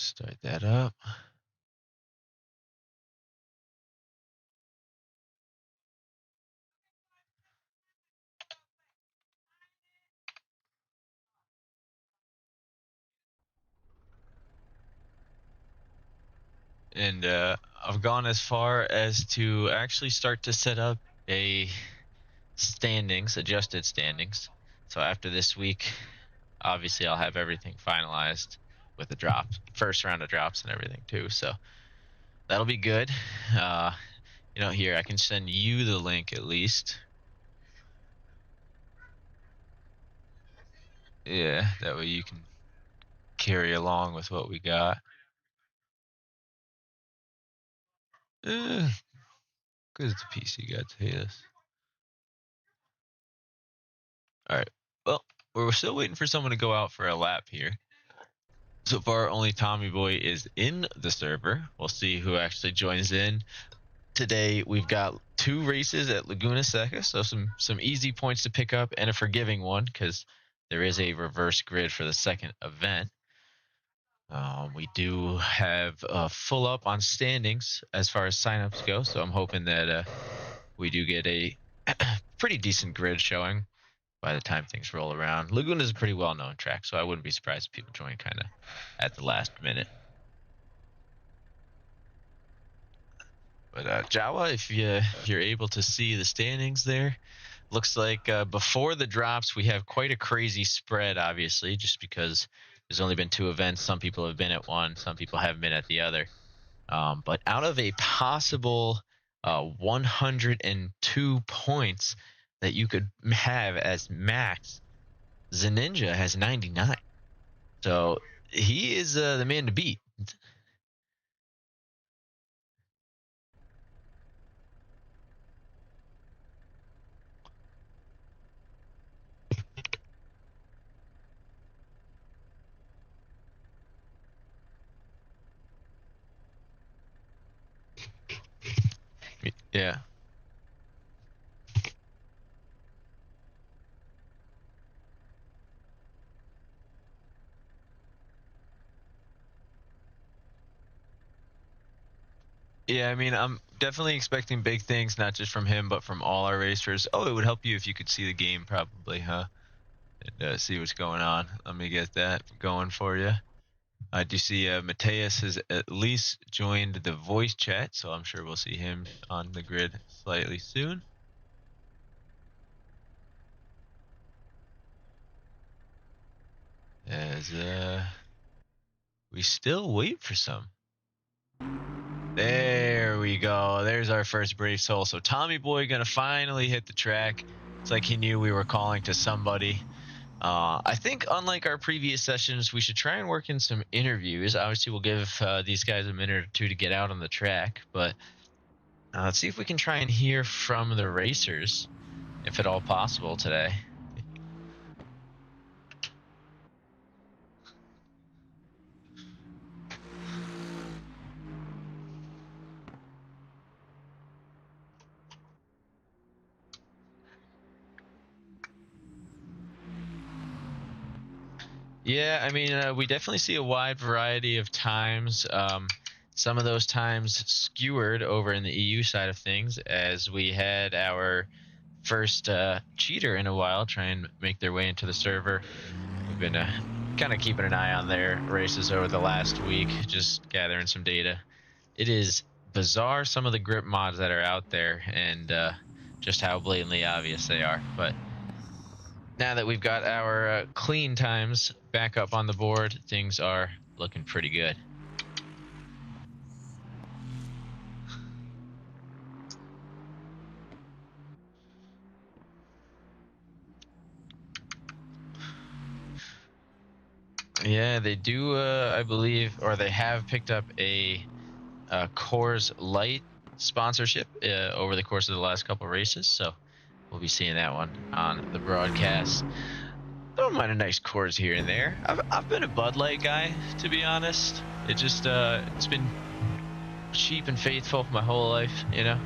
Start that up. And I've gone as far as to actually start to set up a adjusted standings. So after this week, obviously I'll have everything finalized with the drops, first round of drops and everything too. So that'll be good. Here I can send you the link at least. Yeah, that way you can carry along with what we got. Because the PC got to hate us. All right. Well, we're still waiting for someone to go out for a lap here. So far, only Tommy Boy is in the server. We'll see who actually joins in. Today, we've got 2 races at Laguna Seca, so some easy points to pick up and a forgiving one because there is a reverse grid for the second event. We do have full up on standings as far as signups go, so I'm hoping that we do get a pretty decent grid showing by the time things roll around. Laguna is a pretty well-known track, so I wouldn't be surprised if people join kind of at the last minute. But Jawa, if you're able to see the standings there, looks like before the drops we have quite a crazy spread, obviously, just because there's only been 2 events. Some people have been at one, some people haven't been at the other. But out of a possible 102 points that you could have as max, Zeninja has 99. So he is the man to beat. Yeah. Yeah, I mean, I'm definitely expecting big things, not just from him, but from all our racers. Oh, it would help you if you could see the game, probably, huh? And see what's going on. Let me get that going for you. I do see Mateus has at least joined the voice chat, so I'm sure we'll see him on the grid slightly soon. As we still wait for some. There we go. There's our first Brave Soul. So Tommy Boy gonna finally hit the track. It's like he knew we were calling to somebody. I think unlike our previous sessions, we should try and work in some interviews. Obviously, we'll give these guys a minute or 2 to get out on the track, but let's see if we can try and hear from the racers, if at all possible today. Yeah, I mean, we definitely see a wide variety of times. Some of those times skewered over in the EU side of things, as we had our first cheater in a while try and make their way into the server. We've been kind of keeping an eye on their races over the last week, just gathering some data. It is bizarre, some of the grip mods that are out there, and just how blatantly obvious they are. But now that we've got our clean times back up on the board, things are looking pretty good. Yeah, they do, I believe, or they have picked up a Coors Light sponsorship over the course of the last couple races, so we'll be seeing that one on the broadcast. Don't mind a nice Coors here and there. I've been a Bud Light guy, to be honest. It just it's been cheap and faithful my whole life, you know.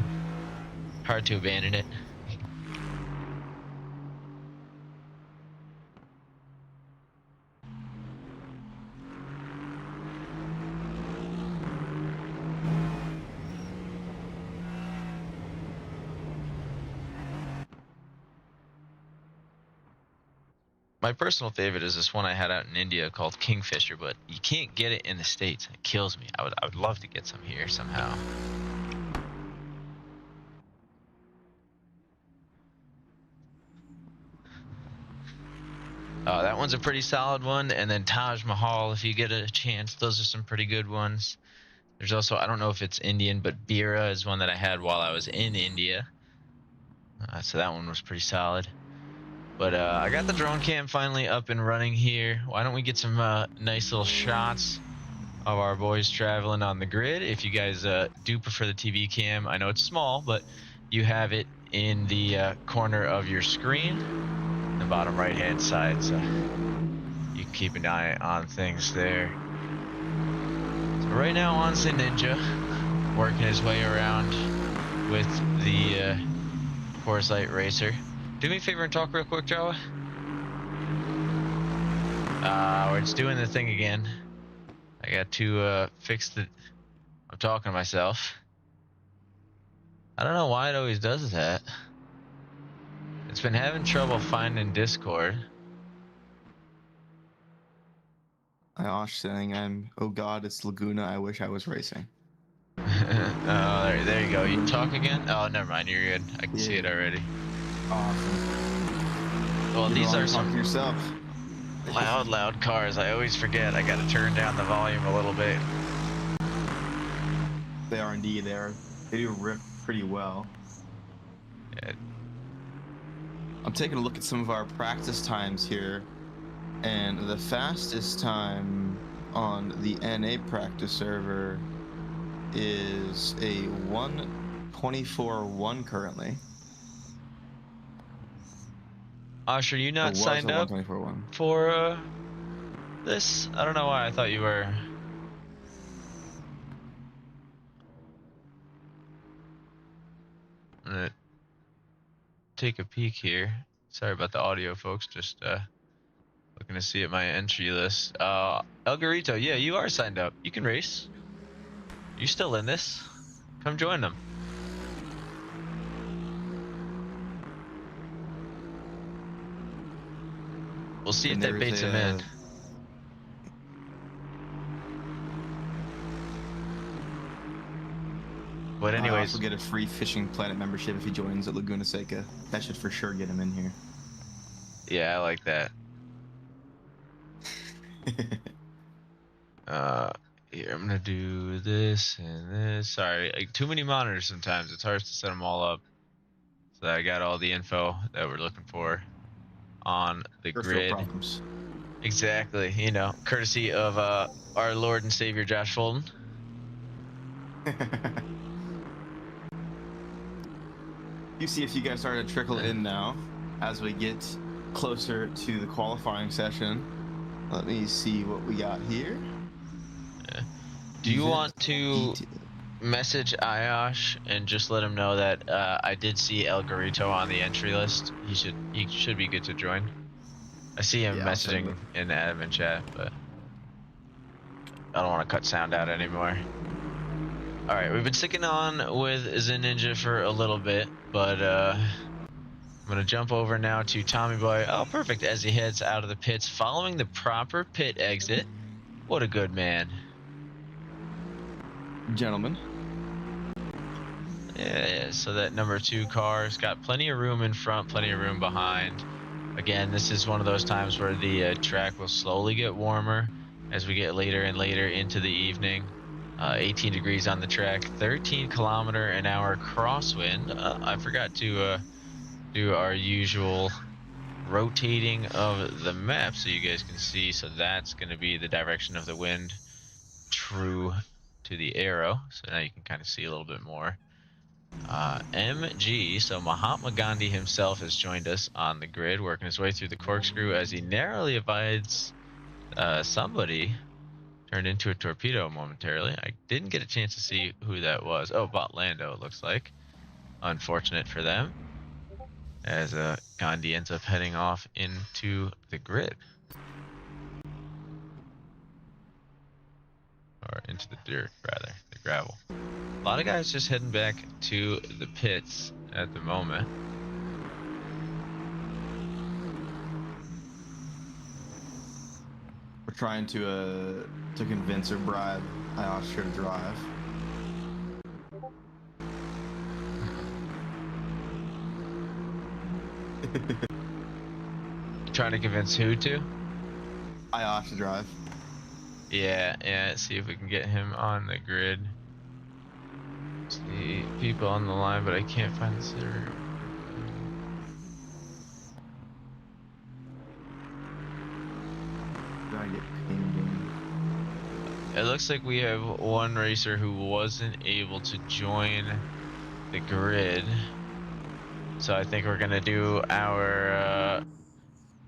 Hard to abandon it. My personal favorite is this one I had out in India called Kingfisher, but you can't get it in the States. It kills me. I would love to get some here somehow. That one's a pretty solid one. And then Taj Mahal, if you get a chance, those are some pretty good ones. There's also, I don't know if it's Indian, but Bira is one that I had while I was in India. So that one was pretty solid. But I got the drone cam finally up and running here. Why don't we get some nice little shots of our boys traveling on the grid? If you guys do prefer the TV cam, I know it's small, but you have it in the corner of your screen, the bottom right-hand side, so you can keep an eye on things there. So right now, Onsen Ninja working his way around with the Coors Light Racer. Do me a favor and talk real quick, Jawa. It's doing the thing again. I got to fix the... I'm talking to myself. I don't know why it always does that. It's been having trouble finding Discord. Saying oh god, it's Laguna, I wish I was racing. Oh, there you go. You talk again? Oh, never mind. You're good. I can see it already. Awesome. Well, these are some yourself. loud cars. I always forget. I got to turn down the volume a little bit. They are indeed. They do rip pretty well. Yeah. I'm taking a look at some of our practice times here, and the fastest time on the NA practice server is a 1:24.1 currently. Asher, you not signed up for this? I don't know why I thought you were. I'm gonna take a peek here. Sorry about the audio, folks. Just looking to see at my entry list. El Garito, yeah, you are signed up. You can race. You still in this? Come join them. We'll see if that baits him in. But anyways, I also get a free Fishing Planet membership if he joins at Laguna Seca. That should for sure get him in here. Yeah, I like that. Here, I'm gonna do this and this. Sorry, too many monitors sometimes. It's hard to set them all up. So I got all the info that we're looking for on the grid. Problems. Exactly, you know, courtesy of our Lord and Savior Josh Fulton. You see if you guys start to trickle in now as we get closer to the qualifying session. Let me see what we got here. Yeah. Do you want to message Ayash and just let him know that I did see El Garito on the entry list? He should be good to join. I see him messaging in the admin chat, but I don't want to cut sound out anymore. All right, we've been sticking on with Zen Ninja for a little bit, but I'm gonna jump over now to Tommy Boy. Oh, perfect! As he heads out of the pits, following the proper pit exit. What a good man, gentlemen. Yeah. So that number 2 car's got plenty of room in front, plenty of room behind. Again, this is one of those times where the track will slowly get warmer as we get later and later into the evening. 18 degrees on the track, 13-kilometer-an-hour crosswind. I forgot to do our usual rotating of the map so you guys can see. So that's going to be the direction of the wind, true to the arrow. So now you can kind of see a little bit more. MG, so Mahatma Gandhi himself has joined us on the grid, working his way through the corkscrew as he narrowly avoids somebody turned into a torpedo momentarily. I didn't get a chance to see who that was. Oh, Bot Lando, it looks like. Unfortunate for them, as Gandhi ends up heading off into the grid. Or into the dirt, rather, the gravel. A lot of guys just heading back to the pits at the moment. trying to convince or bribe Iosh to drive. Trying to convince who to? Iosh to drive. Yeah. See if we can get him on the grid. See people on the line, but I can't find the server. Gotta get pinged in. It looks like we have one racer who wasn't able to join the grid. So I think we're gonna do our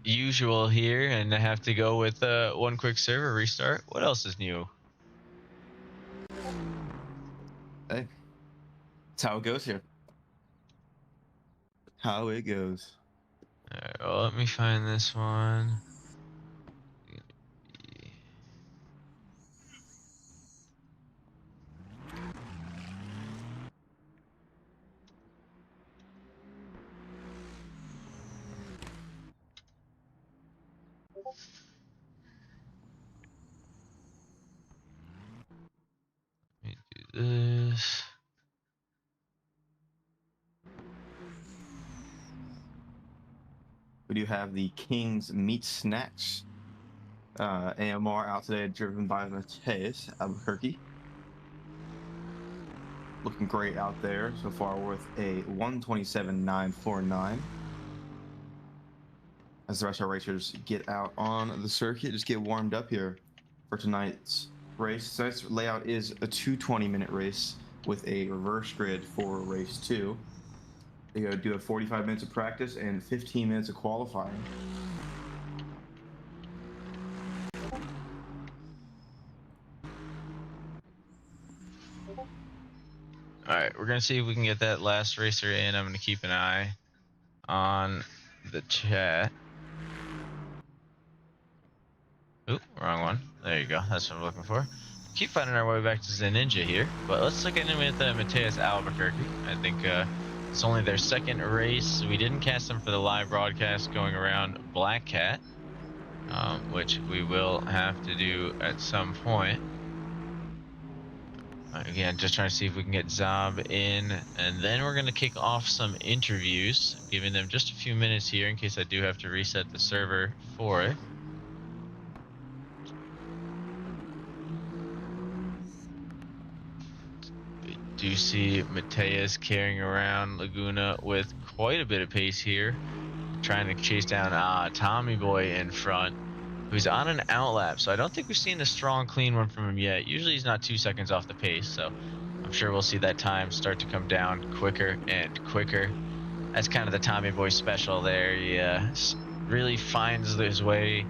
usual here and have to go with one quick server restart. What else is new? Hey, that's how it goes here. How it goes. Alright, well, let me find this one. Let me do this. We do have the King's Meat Snacks AMR out today, driven by Mateus Albuquerque. Looking great out there so far with a 127.949. As the rest of our racers get out on the circuit, just get warmed up here for tonight's race. Tonight's layout is a 220-minute race with a reverse grid for race 2. They go do a 45 minutes of practice and 15 minutes of qualifying. Alright, we're gonna see if we can get that last racer in. I'm gonna keep an eye on the chat. Oop, wrong one. There you go. That's what I'm looking for. Keep finding our way back to Ninja here, but let's look at him with Mateus Albuquerque. I think it's only their second race. We didn't cast them for the live broadcast going around Black Cat, which we will have to do at some point. Again, just trying to see if we can get Zob in, and then we're going to kick off some interviews, giving them just a few minutes here in case I do have to reset the server for it. We do see Mateus carrying around Laguna with quite a bit of pace here, trying to chase down Tommy Boy in front, who's on an outlap, so I don't think we've seen a strong, clean one from him yet. Usually he's not 2 seconds off the pace, so I'm sure we'll see that time start to come down quicker and quicker. That's kind of the Tommy Boy special there. He really finds his way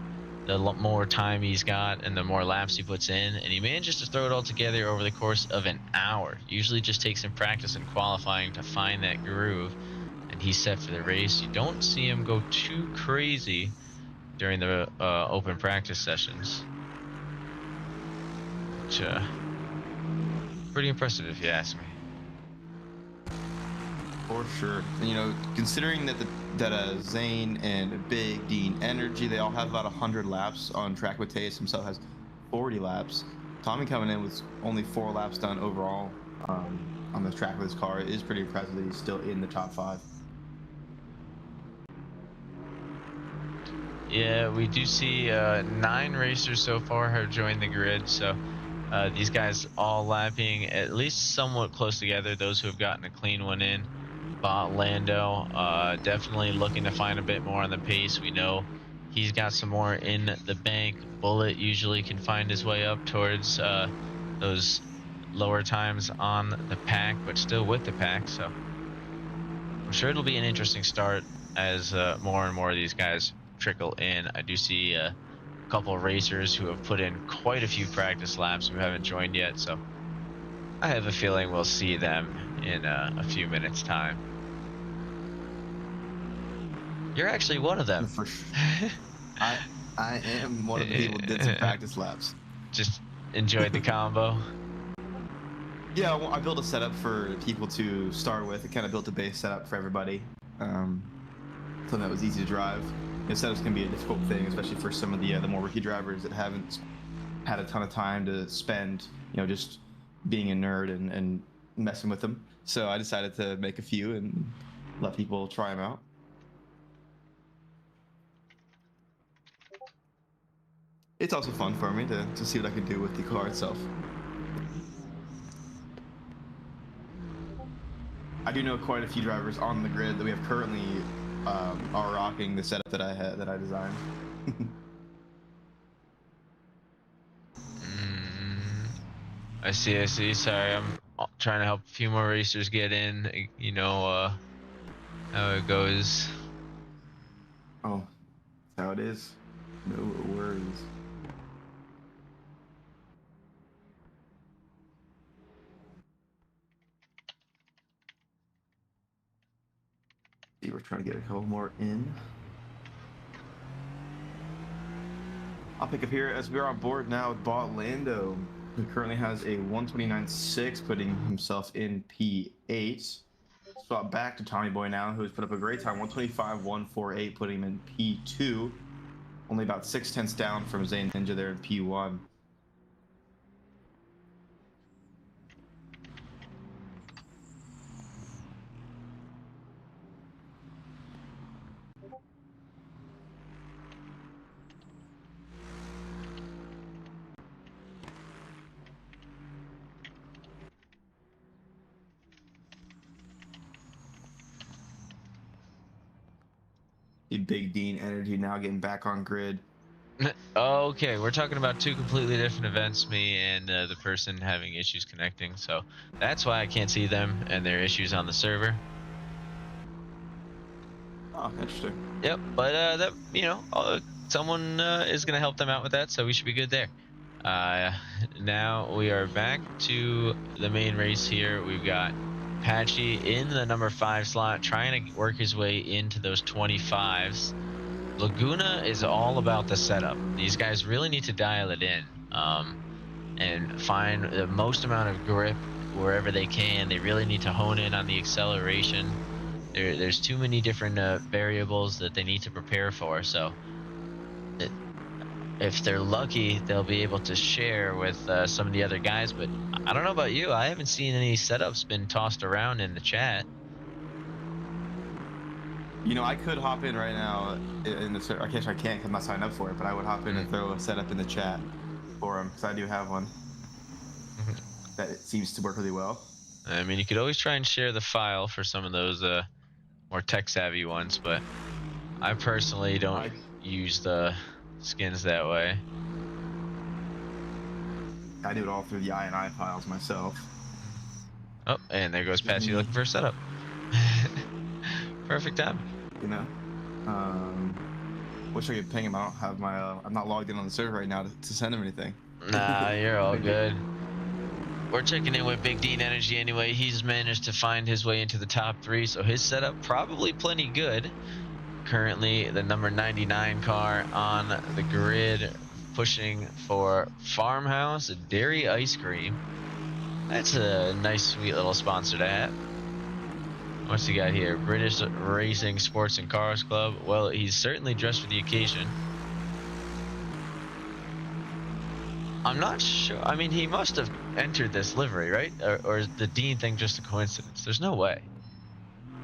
the more time he's got and the more laps he puts in, and he manages to throw it all together over the course of an hour. Usually just takes some practice and qualifying to find that groove, and he's set for the race. You don't see him go too crazy during the open practice sessions, which pretty impressive if you ask me. For sure. You know, considering that Zane and Big Dean Energy, they all have about 100 laps on track. Mateus himself has 40 laps. Tommy coming in with only 4 laps done overall on the track with his car. It is pretty impressive that he's still in the top 5. Yeah, we do see 9 racers so far have joined the grid, so these guys all lapping at least somewhat close together. Those who have gotten a clean one in. Lando definitely looking to find a bit more on the pace. We know he's got some more in the bank. Bullet usually can find his way up towards those lower times on the pack, but still with the pack, so I'm sure it'll be an interesting start as more and more of these guys trickle in. I do see a couple of racers who have put in quite a few practice laps who haven't joined yet, so I have a feeling we'll see them in a few minutes time. You're actually one of them. For sure. I am one of the people who did some practice laps. Just enjoyed the combo. Yeah, I built a setup for people to start with. I kind of built a base setup for everybody. Something that was easy to drive. setups can be a difficult thing, especially for some of the more rookie drivers that haven't had a ton of time to spend, just being a nerd and messing with them. So I decided to make a few and let people try them out. It's also fun for me to see what I can do with the car itself. I do know quite a few drivers on the grid that we have currently are rocking the setup that I designed. I see. Sorry, I'm trying to help a few more racers get in. You know how it goes. Oh, that's how it is. No worries. See, we're trying to get a couple more in. I'll pick up here as we're on board now with Bot Lando, who currently has a 129.6, putting himself in P8. Swap back to Tommy Boy now, who's put up a great time, 125.148, putting him in P2. Only about 6/10 down from Zane Ninja there in P1. The Big Dean Energy now getting back on grid. Okay, we're talking about two completely different events, me and the person having issues connecting, so that's why I can't see them and their issues on the server. Oh, interesting. Yep, but that someone is gonna help them out with that, so we should be good there. Now we are back to the main race here. We've got Patchy in the number 5 slot, trying to work his way into those 25s. Laguna is all about the setup. These guys really need to dial it in and find the most amount of grip wherever they can. They really need to hone in on the acceleration. There's too many different variables that they need to prepare for. So if they're lucky, they'll be able to share with some of the other guys. But I don't know about you. I haven't seen any setups been tossed around in the chat. I could hop in right now in the. I guess I can't because I'm not signed up for it, but I would hop in and throw a setup in the chat for him because I do have one that it seems to work really well. I mean, you could always try and share the file for some of those more tech-savvy ones, but I personally don't use the skins that way. I do it all through the INI files myself. Oh, and there goes Patchy looking for a setup. Perfect time. Wish I could ping him. I don't have my. I'm not logged in on the server right now to send him anything. Nah, you're all good. We're checking in with Big Dean Energy anyway. He's managed to find his way into the top 3, so his setup probably plenty good. Currently, the number 99 car on the grid, pushing for Farmhouse Dairy Ice Cream. That's a nice, sweet little sponsor to have. What's he got here? British Racing Sports and Cars Club. Well, he's certainly dressed for the occasion. I'm not sure. I mean, he must have entered this livery, right? Or is the Dean thing just a coincidence? There's no way.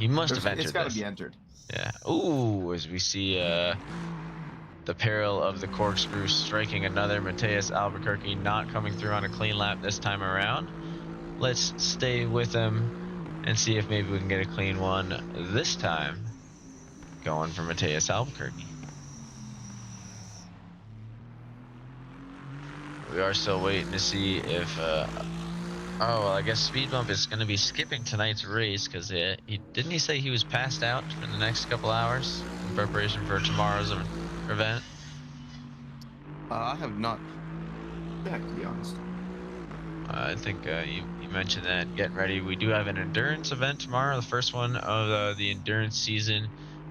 He must have entered this. It's got to be entered. Yeah. Ooh, as we see the peril of the corkscrew striking another. Mateus Albuquerque not coming through on a clean lap this time around. Let's stay with him and see if maybe we can get a clean one this time. Going for Mateus Albuquerque. We are still waiting to see if oh, well, I guess Speed Bump is going to be skipping tonight's race because didn't he say he was passed out for the next couple hours in preparation for tomorrow's event? I have not checked, to be honest. I think you mentioned that getting ready. We do have an endurance event tomorrow, the first one of the endurance season.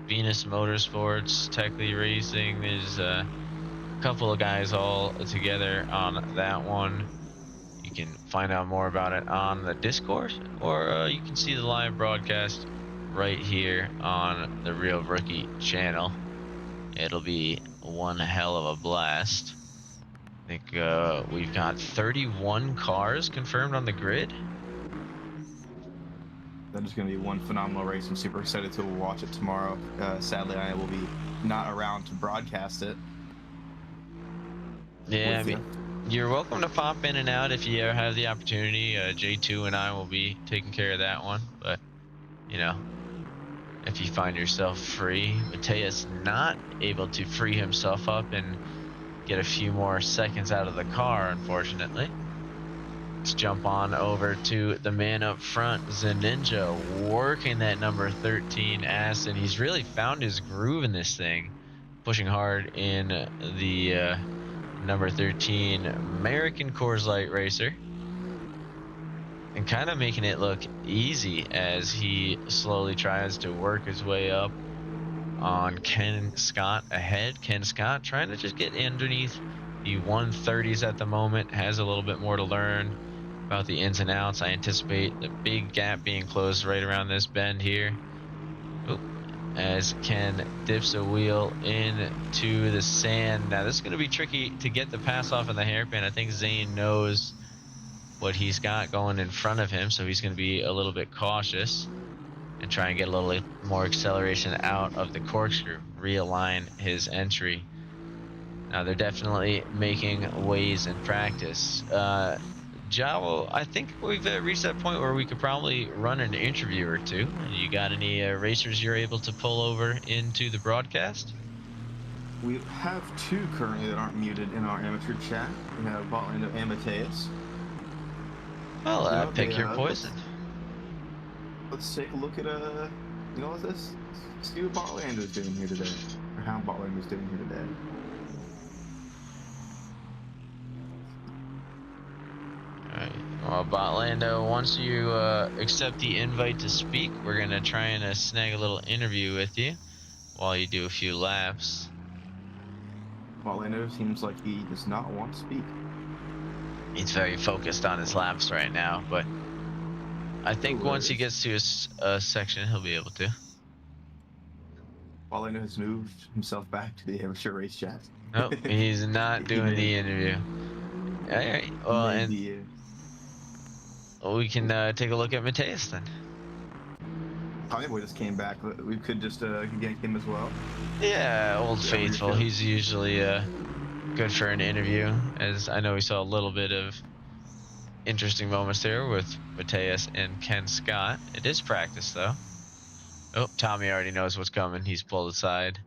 Venus Motorsports, Techly Racing. There's a couple of guys all together on that one. You can find out more about it on the Discord, or you can see the live broadcast right here on the Real Rookie channel. It'll be one hell of a blast. I think we've got 31 cars confirmed on the grid. That is going to be one phenomenal race. I'm super excited to watch it tomorrow. Sadly, I will be not around to broadcast it. Yeah, I mean, you're welcome to pop in and out if you ever have the opportunity. J2 and I will be taking care of that one. But, you know, if you find yourself free, Mateus not able to free himself up and get a few more seconds out of the car, unfortunately. Let's jump on over to the man up front, Zeninja, working that number 13 Aston. He's really found his groove in this thing, pushing hard in the number 13 American Coors Light racer, and kind of making it look easy as he slowly tries to work his way up on Ken Scott ahead. Ken Scott trying to just get underneath the 130s at the moment, has a little bit more to learn about the ins and outs. I anticipate the big gap being closed right around this bend here. Oop. As Ken dips a wheel into the sand. Now this is going to be tricky to get the pass off in the hairpin. I think Zane knows what he's got going in front of him, so he's going to be a little bit cautious and try and get a little more acceleration out of the corkscrew, realign his entry. Now they're definitely making waves in practice. Jowl, I think we've reached that point where we could probably run an interview or two. You got any racers you're able to pull over into the broadcast? We have two currently that aren't muted in our amateur chat. We have Botlando and Mateus. Well, pick your poison. Let's take a look at you know what this? Let's see what Botlando's doing here today, or how Botlando's doing here today. Well, Botlando, once you accept the invite to speak, we're going to try and snag a little interview with you while you do a few laps. Botlando seems like he does not want to speak. He's very focused on his laps right now, but I think once he gets to a section, he'll be able to. Botlando has moved himself back to the amateur race chat. Nope, he's not doing the interview. All right, well, and we can take a look at Mateus then. Tommy Boy just came back. We could just gank him as well. Yeah, Old Faithful. He's usually good for an interview, as I know we saw a little bit of interesting moments there with Mateus and Ken Scott. It is practice, though. Oh, Tommy already knows what's coming. He's pulled aside.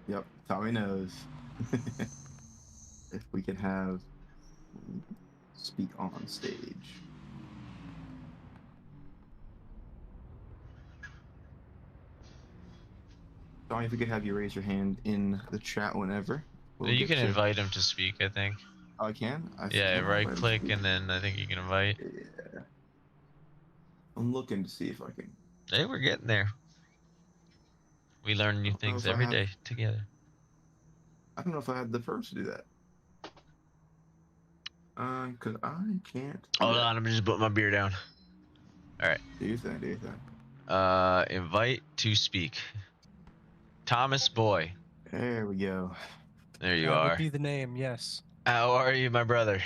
Yep, Tommy knows. If we can have speak on stage. Tommy, if we could have you raise your hand in the chat whenever. You can invite him to speak, I think. Oh, I can? Yeah, right click and then I think you can invite. Yeah. I'm looking to see if I can. Hey, we're getting there. We learn new things every day together. I don't know if I had the first to do that. Because I can't. Hold on, I'm just putting my beer down. All right. Do you think? Invite to speak. Thomas Boy. There we go. There you That are. would be the name, yes. How are you, my brother?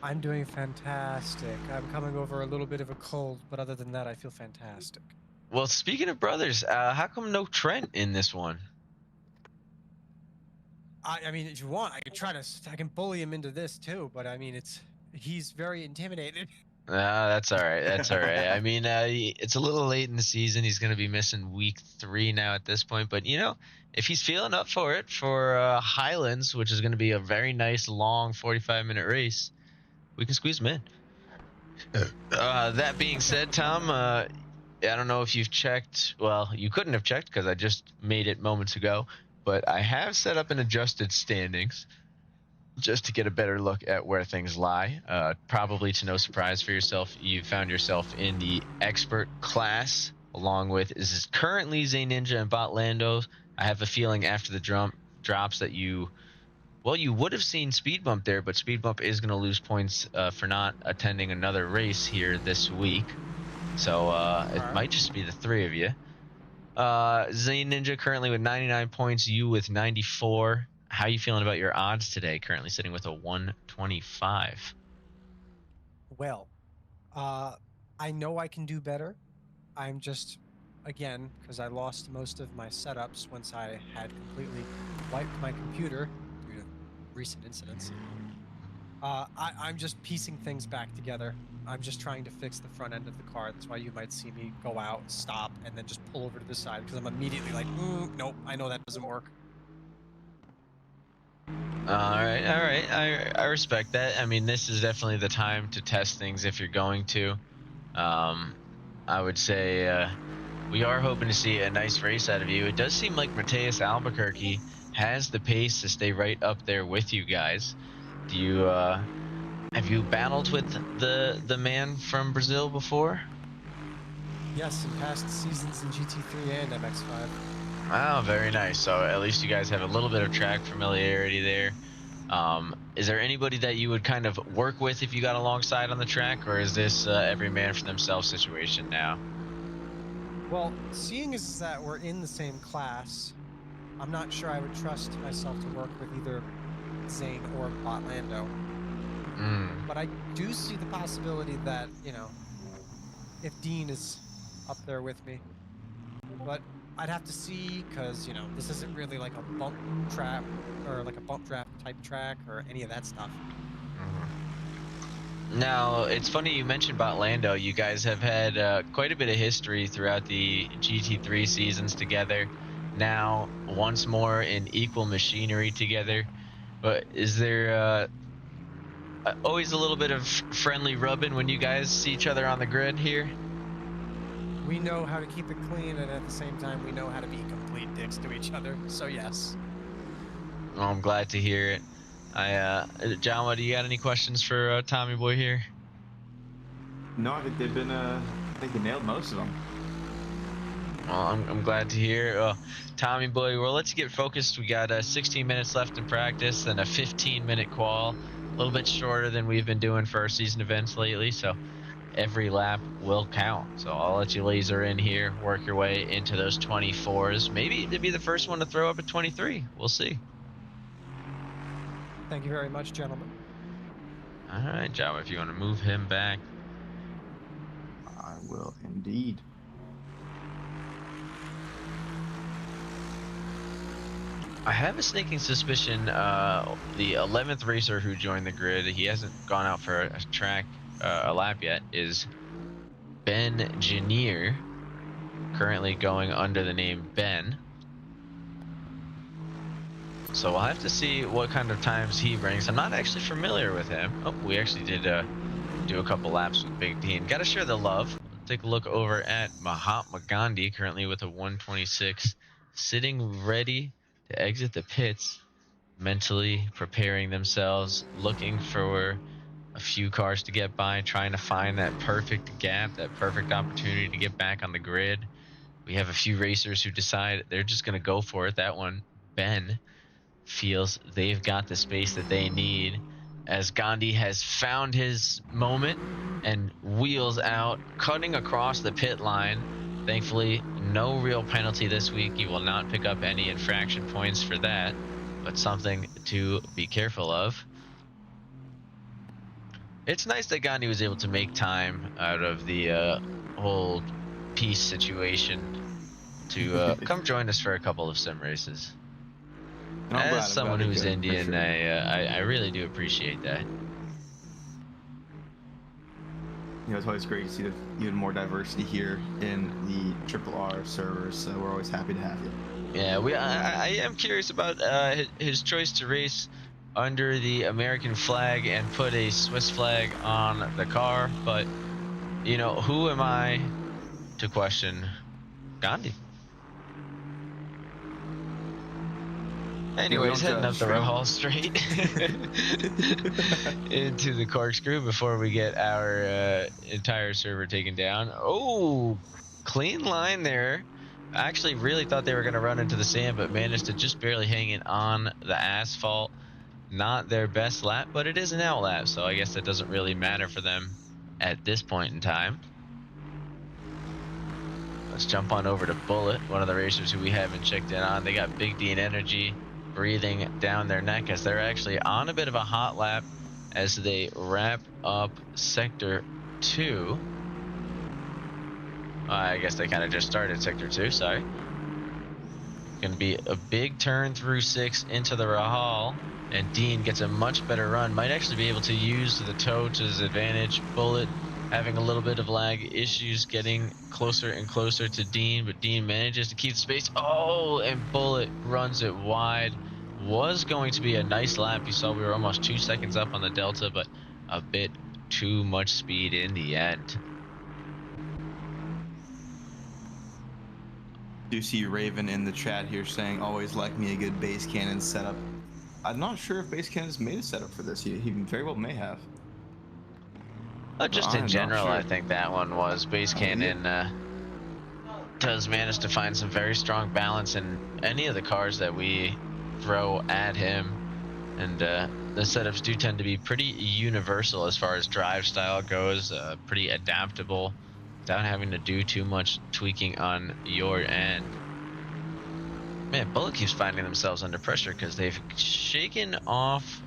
I'm doing fantastic. I'm coming over a little bit of a cold, but other than that, I feel fantastic. Well, speaking of brothers, how come no Trent in this one? I mean, if you want, I can bully him into this too, but I mean, he's very intimidated. That's all right. That's all right. I mean, it's a little late in the season. He's going to be missing week 3 now at this point. But, you know, if he's feeling up for it for Highlands, which is going to be a very nice, long 45-minute race, we can squeeze him in. That being said, Tom, I don't know if you've checked. Well, you couldn't have checked because I just made it moments ago. But I have set up an adjusted standings just to get a better look at where things lie. Probably to no surprise for yourself, you found yourself in the expert class, along with is currently Zay Ninja and Botlando. I have a feeling after the drops that you would have seen Speed Bump there, but Speed Bump is going to lose points for not attending another race here this week. So it might just be the 3 of you. Zane Ninja currently with 99 points, you with 94. How are you feeling about your odds today? Currently sitting with a 125. Well, I know I can do better. I'm just, again, because I lost most of my setups once I had completely wiped my computer due to recent incidents. I'm just piecing things back together. I'm just trying to fix the front end of the car. That's why you might see me go out, stop, and then just pull over to the side because I'm immediately like, nope, I know that doesn't work. All right. I respect that. I mean, this is definitely the time to test things if you're going to. I would say we are hoping to see a nice race out of you. It does seem like Mateus Albuquerque has the pace to stay right up there with you guys. Do you have you battled with the man from Brazil before? Yes, in past seasons in GT3 and MX5. Oh, very nice. So at least you guys have a little bit of track familiarity there. Is there anybody that you would kind of work with if you got alongside on the track, or is this every man for themselves situation now? Well, seeing as that we're in the same class, I'm not sure I would trust myself to work with either Zane or Botlando. But I do see the possibility that, if Dean is up there with me. But I'd have to see, because, this isn't really like a bump trap or like a bump trap type track or any of that stuff. Now, it's funny you mentioned Botlando. You guys have had quite a bit of history throughout the GT3 seasons together. Now, once more in equal machinery together. But is there always a little bit of friendly rubbing when you guys see each other on the grid here? We know how to keep it clean, and at the same time, we know how to be complete dicks to each other. So yes. Well, I'm glad to hear it. Jama, do you got any questions for Tommy Boy here? No, I think they've been. I think they nailed most of them. Well, I'm glad to hear. Tommy Boy, well, let's get focused. We got 16 minutes left in practice and a 15-minute qual. A little bit shorter than we've been doing for our season events lately, so every lap will count. So I'll let you laser in here, work your way into those 24s. Maybe to be the first one to throw up a 23. We'll see. Thank you very much, gentlemen. All right, Jama, if you want to move him back. I will indeed. I have a sneaking suspicion the 11th racer who joined the grid, he hasn't gone out for a track, a lap yet, is Ben Janier, currently going under the name Ben. So we'll have to see what kind of times he brings. I'm not actually familiar with him. Oh, we actually did do a couple laps with Big Dean. Got to share the love. Take a look over at Mahatma Gandhi, currently with a 126, sitting ready to exit the pits, mentally preparing themselves, looking for a few cars to get by, trying to find that perfect gap, that perfect opportunity to get back on the grid. We have a few racers who decide they're just going to go for it. That one, Ben, feels they've got the space that they need as Gandhi has found his moment and wheels out, cutting across the pit line. Thankfully, no real penalty this week. You will not pick up any infraction points for that, but something to be careful of. It's nice that Gandhi was able to make time out of the whole peace situation to come join us for a couple of sim races. As someone who's Indian, sure. I really do appreciate that. It's always great to see even more diversity here in the Triple R servers, so we're always happy to have you. Yeah, I am curious about his choice to race under the American flag and put a Swiss flag on the car, but who am I to question Gandhi? Anyways, heading up the Rahal Straight into the corkscrew before we get our entire server taken down. Oh, clean line there. I actually really thought they were going to run into the sand, but managed to just barely hang it on the asphalt. Not their best lap, but it is an out lap, so I guess that doesn't really matter for them at this point in time. Let's jump on over to Bullet, one of the racers who we haven't checked in on. They got Big D and Energy breathing down their neck as they're actually on a bit of a hot lap as they wrap up Sector 2. I guess they kind of just started Sector 2, sorry. Going to be a big turn through 6 into the Rahal, and Dean gets a much better run. Might actually be able to use the toe to his advantage. Bullet having a little bit of lag issues, getting closer and closer to Dean, but Dean manages to keep space. Oh, and Bullet runs it wide. Was going to be a nice lap. You saw we were almost 2 seconds up on the Delta, but a bit too much speed in the end. Do see Raven in the chat here saying, always like me a good base cannon setup. I'm not sure if base cannon's made a setup for this. He very well may have. Just in general, sure. I think that one was. Base Cannon does manage to find some very strong balance in any of the cars that we throw at him. And the setups do tend to be pretty universal as far as drive style goes, pretty adaptable without having to do too much tweaking on your end. Man, Bullet keeps finding themselves under pressure because they've shaken off...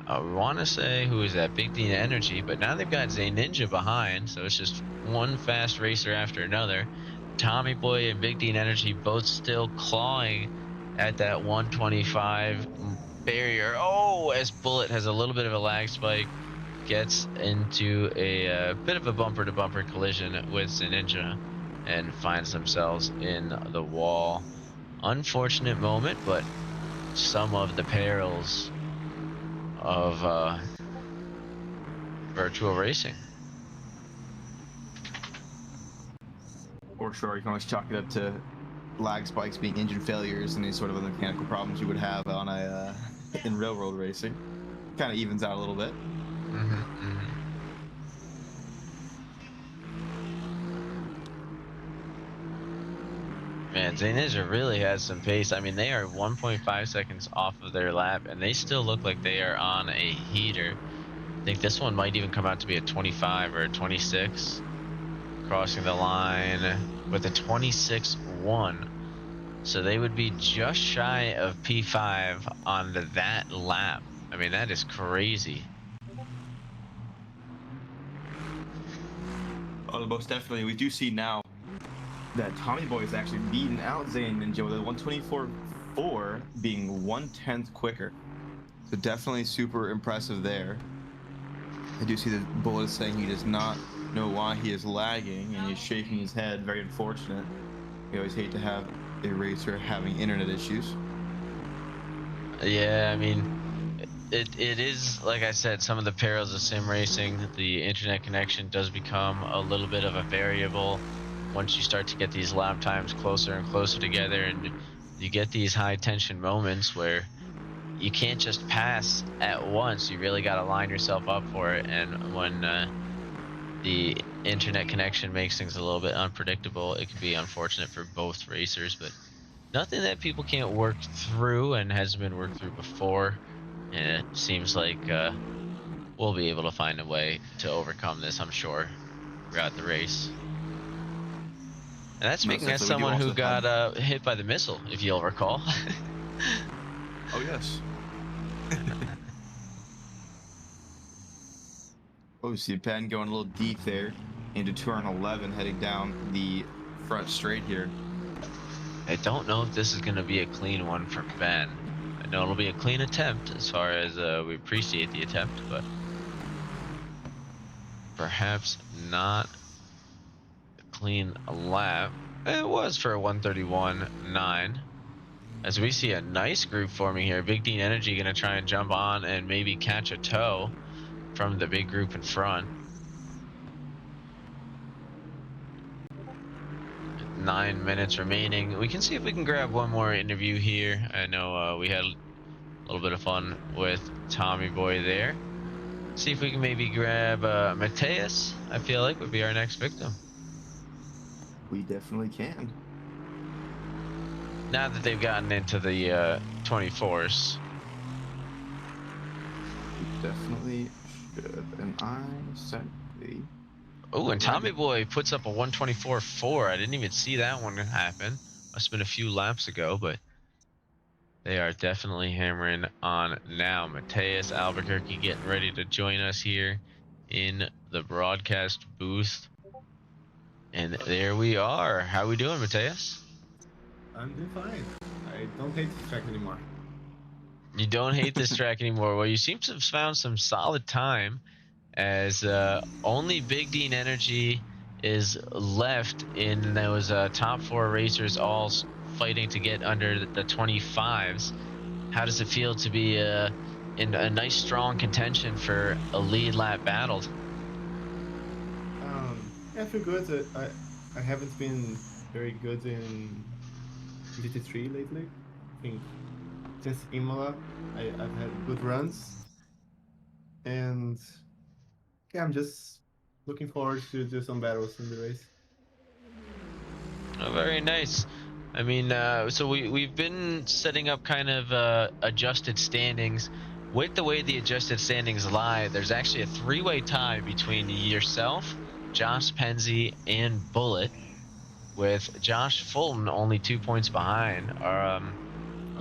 we want to say who is that? Big D Energy, but now they've got Zay Ninja behind, so it's just one fast racer after another. Tommy Boy and Big D Energy both still clawing at that 125 barrier. Oh, as Bullet has a little bit of a lag spike, gets into a bit of a bumper-to-bumper collision with Zay Ninja and finds themselves in the wall. Unfortunate moment, but some of the perils of virtual racing. For sure, you can always chalk it up to lag spikes being engine failures and any sort of other mechanical problems you would have on a in railroad racing. Kind of evens out a little bit. Man, Zay Ninja really has some pace. I mean, they are 1.5 seconds off of their lap, and they still look like they are on a heater. I think this one might even come out to be a 25 or a 26. Crossing the line with a 26.1. So they would be just shy of P5 on that lap. I mean, that is crazy. Oh, most definitely. We do see now that Tommy Boy is actually beating out Zay Ninja with a 124.4 being 1/10 quicker. So definitely super impressive there. I do see that Bullet is saying he does not know why he is lagging and he's shaking his head. Very unfortunate. We always hate to have a racer having internet issues. Yeah, I mean, it is, like I said, some of the perils of sim racing. The internet connection does become a little bit of a variable once you start to get these lap times closer and closer together, and you get these high tension moments where you can't just pass at once. You really got to line yourself up for it, and when the internet connection makes things a little bit unpredictable, it can be unfortunate for both racers, but nothing that people can't work through and hasn't been worked through before. And it seems like we'll be able to find a way to overcome this, I'm sure, throughout the race. And that's speaking as someone who got hit by the missile, if you'll recall. Oh, yes. Oh, we see Ben going a little deep there into 211, heading down the front straight here. I don't know if this is going to be a clean one for Ben. I know it'll be a clean attempt as far as we appreciate the attempt, but perhaps not a clean lap. It was for a 131.9. As we see a nice group forming here. Big D Energy going to try and jump on and maybe catch a tow from the big group in front. 9 minutes remaining. We can see if we can grab one more interview here. I know we had a little bit of fun with Tommy Boy there. See if we can maybe grab Mateus. I feel like would be our next victim. We definitely can. Now that they've gotten into the 24s. We definitely should. And I sent the... Oh, and Alrighty. Tommy Boy puts up a 124.4. I didn't even see that one happen. Must have been a few laps ago, but they are definitely hammering on now. Mateus Albuquerque getting ready to join us here in the broadcast booth. And there we are. How we doing, Mateus? I'm doing fine. I don't hate this track anymore. You don't hate this track anymore. Well, you seem to have found some solid time, as only Big Dean Energy is left in those top four racers, all fighting to get under the 25s. How does it feel to be in a nice strong contention for a lead lap battle? Yeah, I feel good. I haven't been very good in GT3 lately. I think since Imola, I've had good runs, and yeah, I'm just looking forward to do some battles in the race. Oh, very nice. I mean, so we've been setting up kind of adjusted standings. With the way the adjusted standings lie, there's actually a three-way tie between yourself, Josh Penzi, and Bullet, with Josh Fulton only 2 points behind.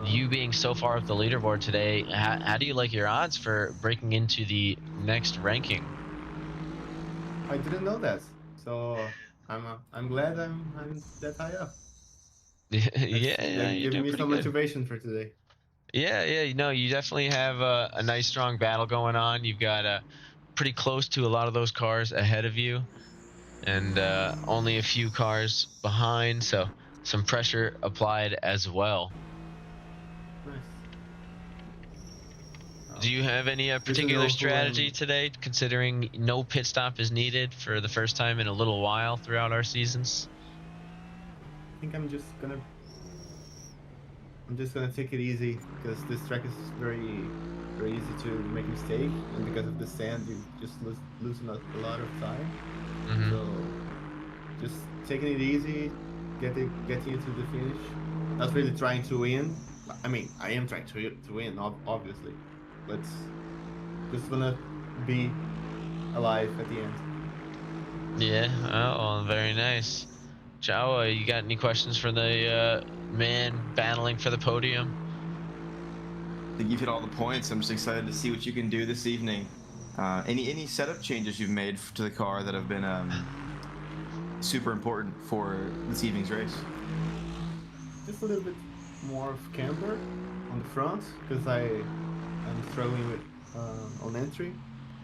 You being so far up the leaderboard today, how do you like your odds for breaking into the next ranking? I didn't know that, so I'm glad I'm that high up. Yeah, That's you're giving doing me pretty some good. motivation for today. Yeah, you know, you definitely have a nice strong battle going on. You've got pretty close to a lot of those cars ahead of you, and only a few cars behind, so some pressure applied as well. Nice. Do you have any Good to particular know who strategy I'm. today, considering no pit stop is needed for the first time in a little while throughout our seasons? I think I'm just gonna take it easy because this track is very easy to make a mistake, and because of the sand, you just losing a lot of time. Mm-hmm. So just taking it easy, getting into the finish. Not really trying to win. I mean, I am trying to win, obviously, but just gonna be alive at the end. Yeah, oh, very nice. Jawa, you got any questions for the man battling for the podium? I think you've hit all the points. I'm just excited to see what you can do this evening. Any setup changes you've made to the car that have been super important for this evening's race? Just a little bit more of camber on the front because I'm struggling with on entry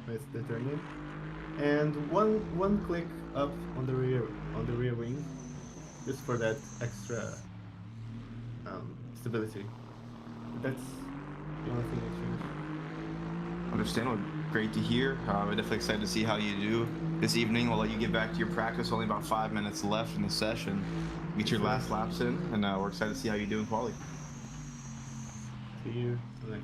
with the turn in, and one click up on the rear wing, just for that extra stability. That's the only thing I changed. Understandable. Great to hear. We're definitely excited to see how you do this evening. We'll let you get back to your practice. Only about 5 minutes left in the session. Get your last laps in, and we're excited to see how you do in quali. See you next week.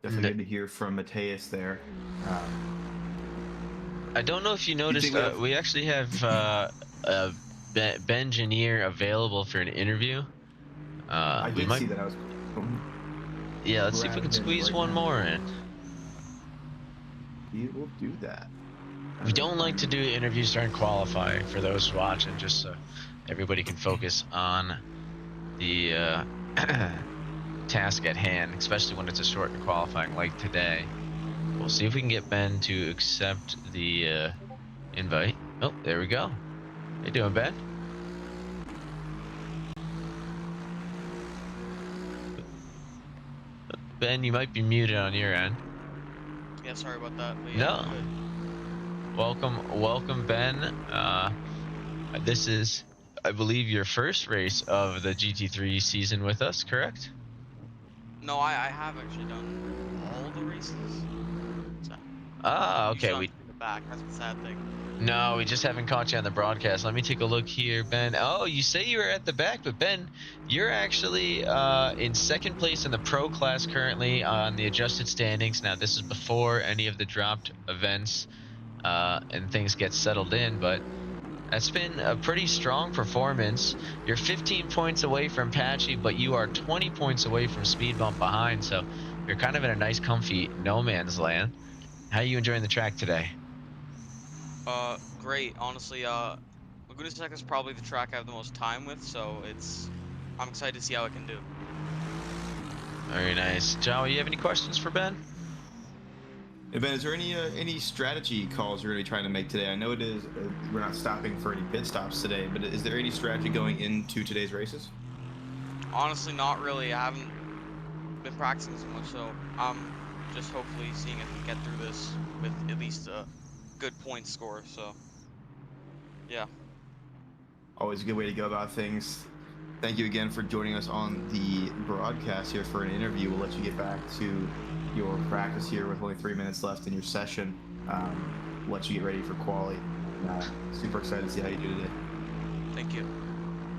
Definitely good to hear from Mateus there. I don't know if you noticed, we actually have Ben Janier available for an interview. I did see that. Yeah, let's see if we can squeeze one more in. We will do that. We don't like to do interviews during qualifying for those watching, just so everybody can focus on the task at hand, especially when it's a shortened qualifying like today. We'll see if we can get Ben to accept the invite. Oh, there we go. How you doing, Ben? Ben, you might be muted on your end. Yeah, sorry about that. But No. Welcome, Ben. This is, I believe, your first race of the GT3 season with us, correct? No, I have actually done all the races. So, Okay. I'm in the back. That's the sad thing. No, we just haven't caught you on the broadcast. Let me take a look here, Ben. Oh, you say you were at the back, but Ben, you're actually in second place in the pro class currently on the adjusted standings. Now, this is before any of the dropped events and things get settled in, but that's been a pretty strong performance. You're 15 points away from Patchy, but you are 20 points away from Speed Bump behind, so you're kind of in a nice, comfy no man's land. How are you enjoying the track today? Great. Honestly, Laguna Seca is probably the track I have the most time with, so I'm excited to see how it can do. Very nice. Joe, you have any questions for Ben? Hey Ben, is there any strategy calls you're really trying to make today? I know it is. We're not stopping for any pit stops today, but is there any strategy going into today's races? Honestly, not really. I haven't been practicing as much, so I'm just hopefully seeing if we can get through this with at least a good point score. So, yeah. Always a good way to go about things. Thank you again for joining us on the broadcast here for an interview. We'll let you get back to your practice here with only 3 minutes left in your session. Let you get ready for quali. Super excited to see how you do today. Thank you.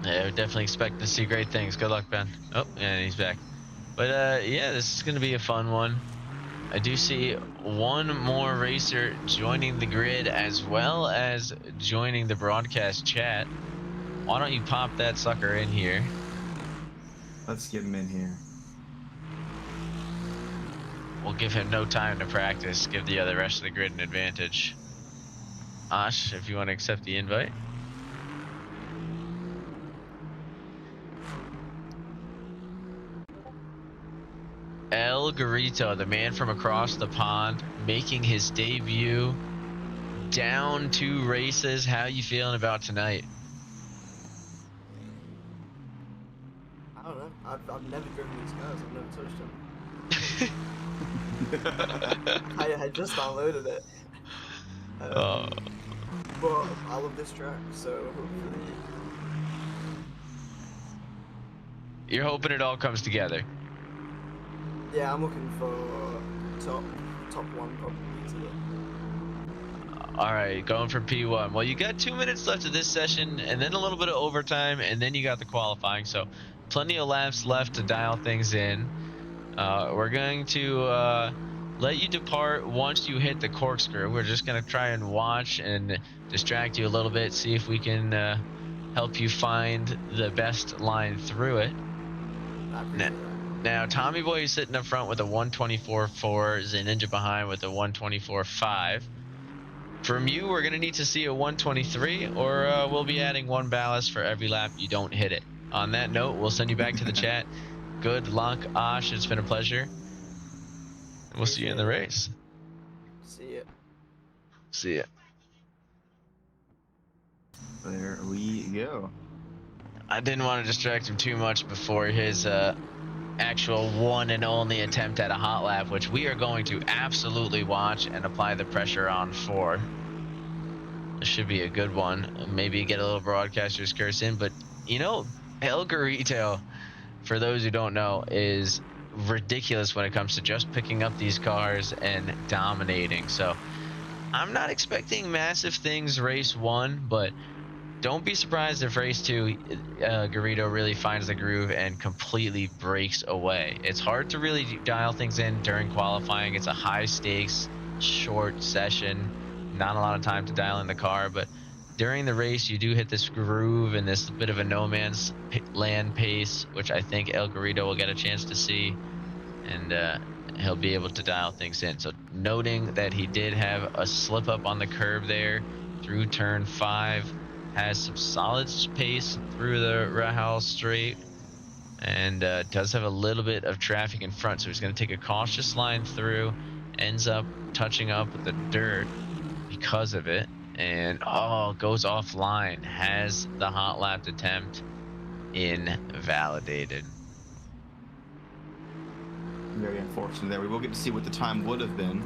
Yeah, we're definitely expecting to see great things. Good luck, Ben. Oh, and he's back. But yeah, this is going to be a fun one. I do see one more racer joining the grid as well as joining the broadcast chat. Why don't you pop that sucker in here? Let's get him in here. We'll give him no time to practice. Give the other rest of the grid an advantage. Ash, if you want to accept the invite. El Garito, the man from across the pond, making his debut. Down 2 races. How you feeling about tonight? I don't know. I've never driven these cars. I've never touched them. I had just downloaded it. Oh. But I love this track, so hopefully. You're hoping it all comes together. Yeah, I'm looking for top one probably today. All right, going for P1. Well, you got 2 minutes left of this session, and then a little bit of overtime, and then you got the qualifying. So plenty of laps left to dial things in. We're going to let you depart once you hit the corkscrew. We're just going to try and watch and distract you a little bit, see if we can help you find the best line through it. I appreciate that. Now, Tommy Boy is sitting up front with a 124.4, Ninja behind with a 124.5. From you, we're going to need to see a 123, or we'll be adding 1 ballast for every lap you don't hit it. On that note, we'll send you back to the chat. Good luck, Ash. It's been a pleasure. And we'll see you in the race. See ya. See ya. There we go. I didn't want to distract him too much before his actual one and only attempt at a hot lap, which we are going to absolutely watch and apply the pressure on for. This should be a good one. Maybe get a little broadcaster's curse in, but you know, El Garito, for those who don't know, is ridiculous when it comes to just picking up these cars and dominating. So I'm not expecting massive things race 1, but don't be surprised if race 2, Garrido really finds the groove and completely breaks away. It's hard to really dial things in during qualifying. It's a high stakes, short session, not a lot of time to dial in the car, but during the race, you do hit this groove and this bit of a no man's land pace, which I think El Garrido will get a chance to see, and he'll be able to dial things in. So noting that he did have a slip up on the curb there through turn 5, has some solid pace through the Rahal straight, and does have a little bit of traffic in front, so he's going to take a cautious line through, ends up touching up the dirt because of it, and goes offline, has the hot lap attempt invalidated. Very unfortunate there. We will get to see what the time would have been.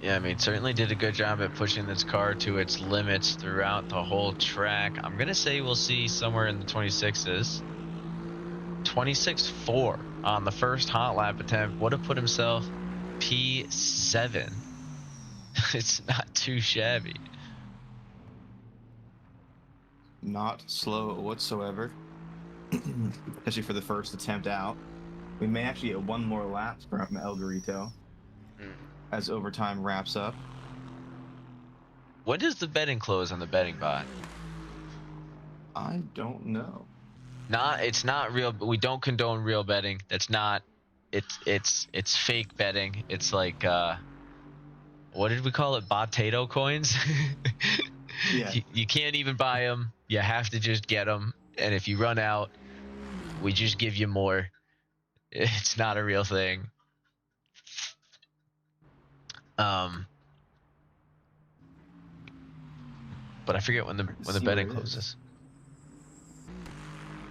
Yeah, I mean, certainly did a good job at pushing this car to its limits throughout the whole track. I'm going to say we'll see somewhere in the 26s. 26.4 on the first hot lap attempt. Would have put himself P7. It's not too shabby. Not slow whatsoever. Especially for the first attempt out. We may actually get 1 more lap from El Garito as overtime wraps up. When does the betting close on the betting bot? I don't know. It's not real. We don't condone real betting. That's not it's fake betting. It's like what did we call it? Potato coins. Yeah. You can't even buy them. You have to just get them. And if you run out, we just give you more. It's not a real thing. But I forget when the See betting where it is. closes.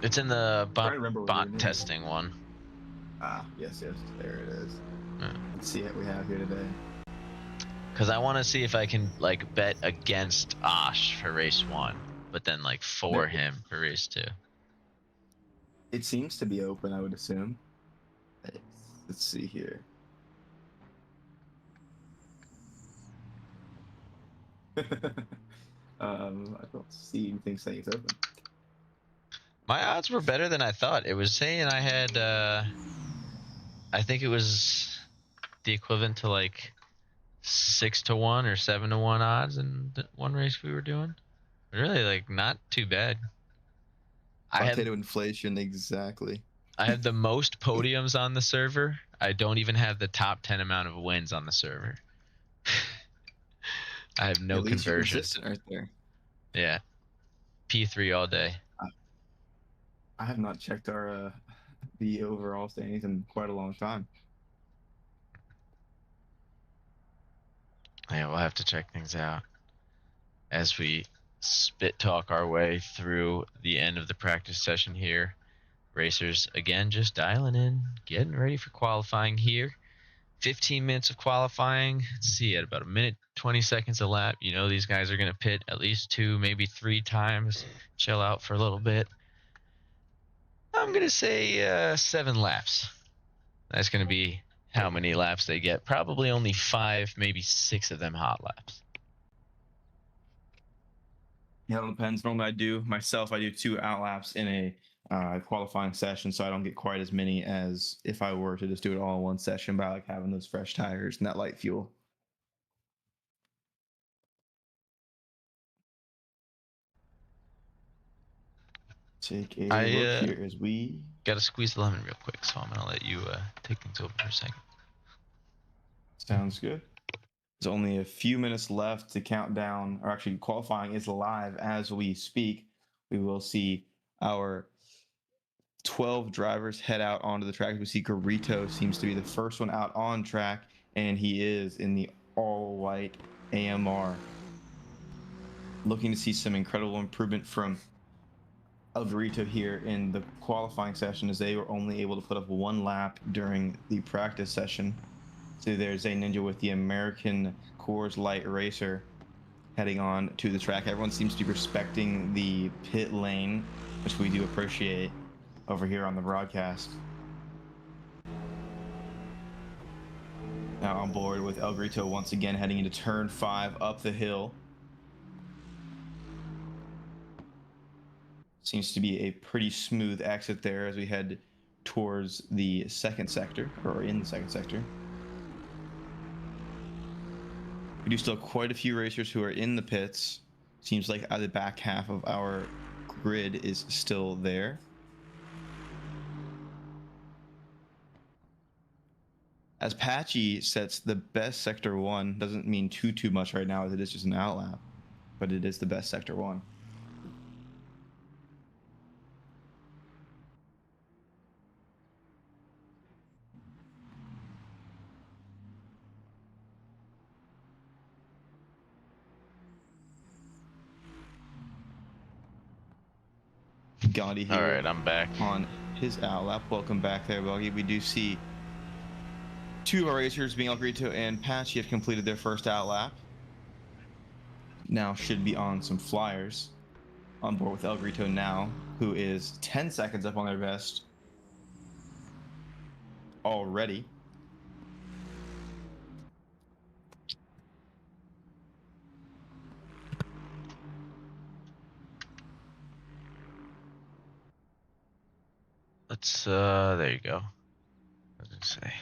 It's in the Trying to remember where it bot is. testing one. Ah, yes, there it is. Yeah. Let's see what we have here today. Because I want to see if I can like bet against Osh for race 1, but then like for him for race 2. It seems to be open, I would assume. Let's see here. I don't see anything saying it's open. My odds were better than I thought. It was saying I had, I think it was the equivalent to like 6-1 or 7-1 odds in the one race we were doing. Really, like not too bad. Potato inflation, exactly. I have the most podiums on the server. I don't even have the top 10 amount of wins on the server. I have no At least you're conversion. consistent right there. Yeah. P3 all day. I have not checked our the overall standings in quite a long time. Yeah, we'll have to check things out as we spit talk our way through the end of the practice session here. Racers, again, just dialing in, getting ready for qualifying here. 15 minutes of qualifying. Let's see, at about 1:20 a lap, you know these guys are going to pit at least 2, maybe 3 times, chill out for a little bit. I'm going to say 7 laps. That's going to be how many laps they get. Probably only 5, maybe 6 of them hot laps. Yeah, it depends. Normally I do 2 out laps in a qualifying session, so I don't get quite as many as if I were to just do it all in one session, but I like having those fresh tires and that light fuel. Take a look here as we got to squeeze the lemon real quick, so I'm going to let you take things over for a second. Sounds good. There's only a few minutes left to count down, or actually qualifying is live as we speak. We will see our 12 drivers head out onto the track. We see Garito seems to be the first one out on track, and he is in the all-white AMR. Looking to see some incredible improvement from El Garito here in the qualifying session, as they were only able to put up 1 lap during the practice session. So there's a Ninja with the American Coors Light Racer heading on to the track. Everyone seems to be respecting the pit lane, which we do appreciate over here on the broadcast. Now on board with El Grito once again, heading into turn 5 up the hill. Seems to be a pretty smooth exit there as we head towards the second sector, or in the second sector. We do still have quite a few racers who are in the pits. Seems like the back half of our grid is still there. As Patchy sets the best sector 1, doesn't mean too much right now, as it is just an outlap, but it is the best sector 1. Gandhi here. All right, I'm back on his outlap. Welcome back there, Boggy. We do see 2 of our racers, being El Grito and Patchy, have completed their first outlap. Now should be on some flyers. On board with El Grito now, who is 10 seconds up on their best already. Let's there you go. What did it say?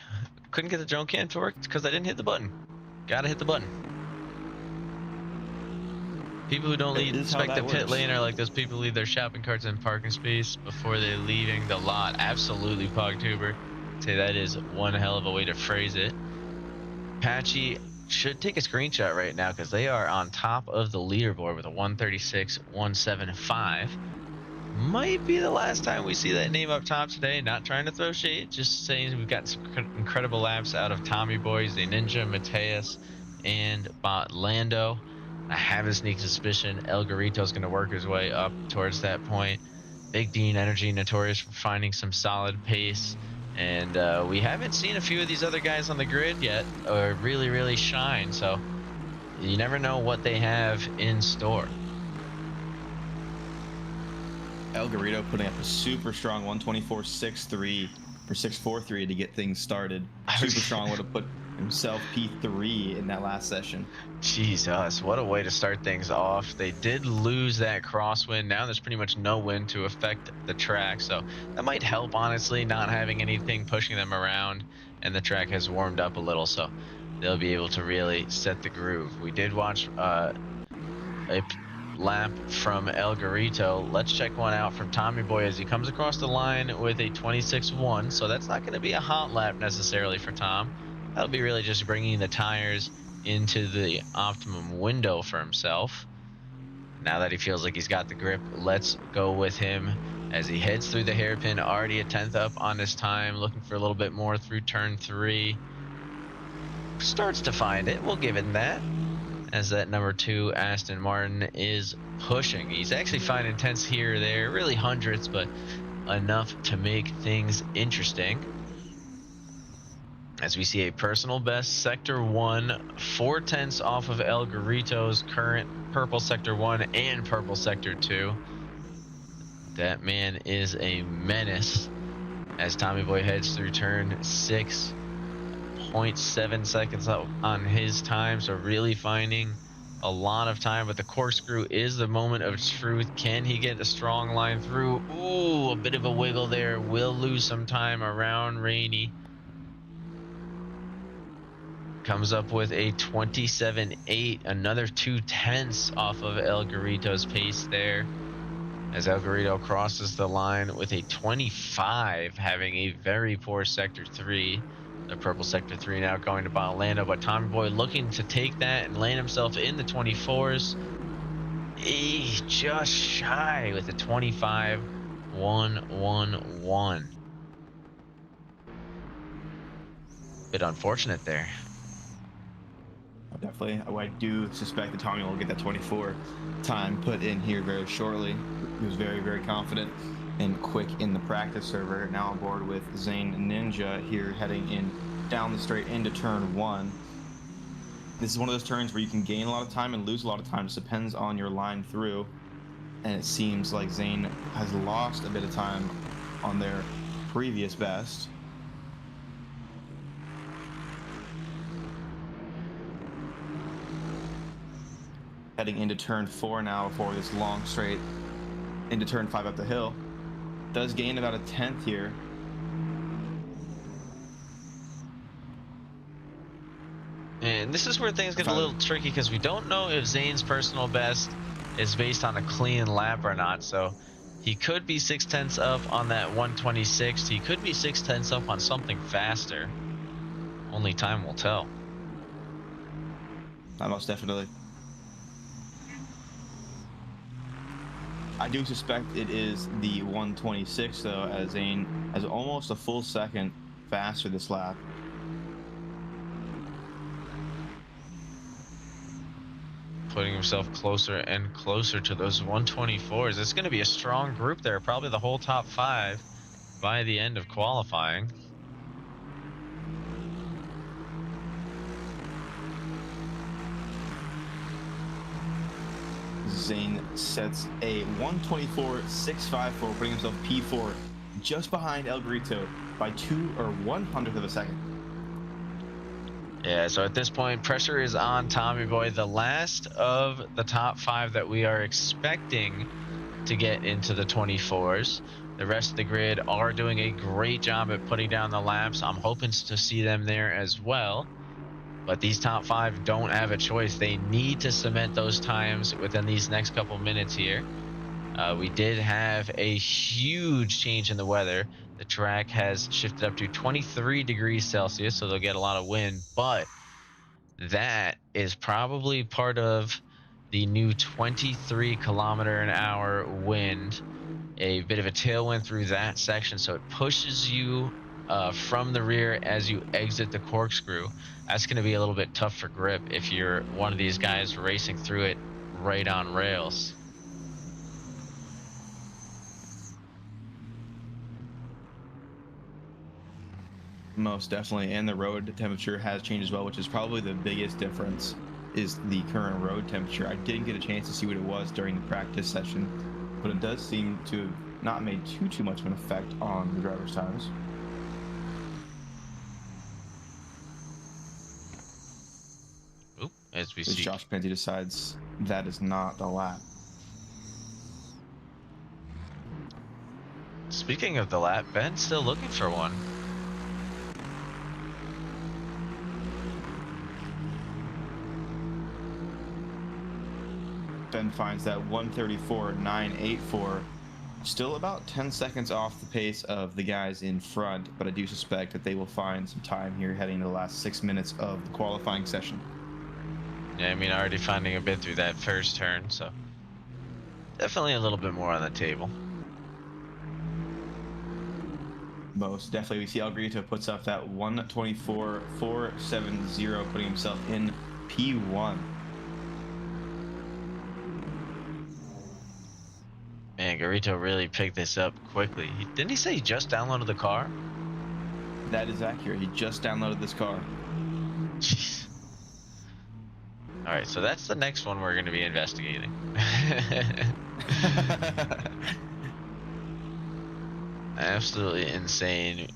Couldn't get the drone cam to work because I didn't hit the button. Gotta hit the button. People who don't inspect the pit lane are like those people who leave their shopping carts in parking space before they're leaving the lot. Absolutely, Pogtuber. Say that is one hell of a way to phrase it. Patchy should take a screenshot right now because they are on top of the leaderboard with a 136.175. Might be the last time we see that name up top today. Not trying to throw shade, just saying we've got some incredible laps out of Tommy Boy, Ninja, Mateus, and Lando. I have a sneaky suspicion El Garito's going to work his way up towards that point. Big Dean Energy, notorious for finding some solid pace. And we haven't seen a few of these other guys on the grid yet or really shine. So you never know what they have in store. El Garito putting up a super strong 124.63 or 643 to get things started. Super strong, would have put himself P3 in that last session. Jesus, what a way to start things off. They did lose that crosswind. Now there's pretty much no wind to affect the track, so that might help, honestly, not having anything pushing them around, and the track has warmed up a little, so they'll be able to really set the groove. We did watch a lap from El Garito. Let's check one out from Tommy Boy as he comes across the line with a 26.1, so that's not going to be a hot lap necessarily for Tom. That'll be really just bringing the tires into the optimum window for himself. Now that he feels like he's got the grip, let's go with him as he heads through the hairpin, already a 10th up on his time, looking for a little bit more through turn 3. Starts to find it, we'll give it that, as that number 2 Aston Martin is pushing. He's actually finding tenths here or there, really hundredths, but enough to make things interesting. As we see a personal best sector 1, 4 tenths off of El Garito's current purple sector 1 and purple sector 2. That man is a menace as Tommy Boy heads through turn 6. 0.7 seconds on his time, so really finding a lot of time, but the corkscrew is the moment of truth. Can he get a strong line through? Ooh, a bit of a wiggle there. Will lose some time around Rainey. Comes up with a 27.8, another 2 tenths off of El Garito's pace there, as El Garito crosses the line with a 25, having a very poor sector 3. The purple sector 3 now going to Lando, but Tommy Boy looking to take that and land himself in the 24s. He's just shy with a 25.111. Bit unfortunate there. Definitely. I do suspect that Tommy will get that 24 time put in here very shortly. He was very confident and quick in the practice server. Now on board with Zane Ninja here, heading in down the straight into turn 1. This is one of those turns where you can gain a lot of time and lose a lot of time. It depends on your line through. And it seems like Zane has lost a bit of time on their previous best. Heading into turn 4 now before this long straight into turn 5 up the hill. Does gain about a 10th here. And this is where things get a little tricky because we don't know if Zane's personal best is based on a clean lap or not. So he could be 6 tenths up on that 126. He could be 6 tenths up on something faster. Only time will tell. Most definitely. I do suspect it is the 126 though, as Zane has almost a full second faster this lap. Putting himself closer and closer to those 124s. It's going to be a strong group there, probably the whole top 5 by the end of qualifying. Zane sets a 124.654, putting himself P4 just behind El Garito by 2 or 1/100th of a second. Yeah, so at this point, pressure is on Tommy Boy. The last of the top 5 that we are expecting to get into the 24s. The rest of the grid are doing a great job at putting down the laps. I'm hoping to see them there as well. But these top 5 don't have a choice. They need to cement those times within these next couple minutes here. We did have a huge change in the weather. The track has shifted up to 23 degrees Celsius, so they'll get a lot of wind, but that is probably part of the new 23 km/h wind, a bit of a tailwind through that section, so it pushes you from the rear as you exit the corkscrew. That's going to be a little bit tough for grip if you're one of these guys racing through it right on rails. Most definitely, and the road temperature has changed as well, which is probably the biggest difference is the current road temperature. I didn't get a chance to see what it was during the practice session, but it does seem to have not made too much of an effect on the driver's tires. Oop, as we As see. Josh Penty decides that is not the lap. Speaking of the lap, Ben's still looking for one. Ben finds that 134.984, still about 10 seconds off the pace of the guys in front, but I do suspect that they will find some time here heading to the last 6 minutes of the qualifying session. Yeah, I mean, already finding a bit through that first turn, so definitely a little bit more on the table. Most definitely, we see El Grito puts up that 124.470, putting himself in P1. Man, Garito really picked this up quickly. Didn't he say he just downloaded the car? That is accurate. He just downloaded this car. Jeez. All right, so that's the next one we're going to be investigating. Absolutely insane.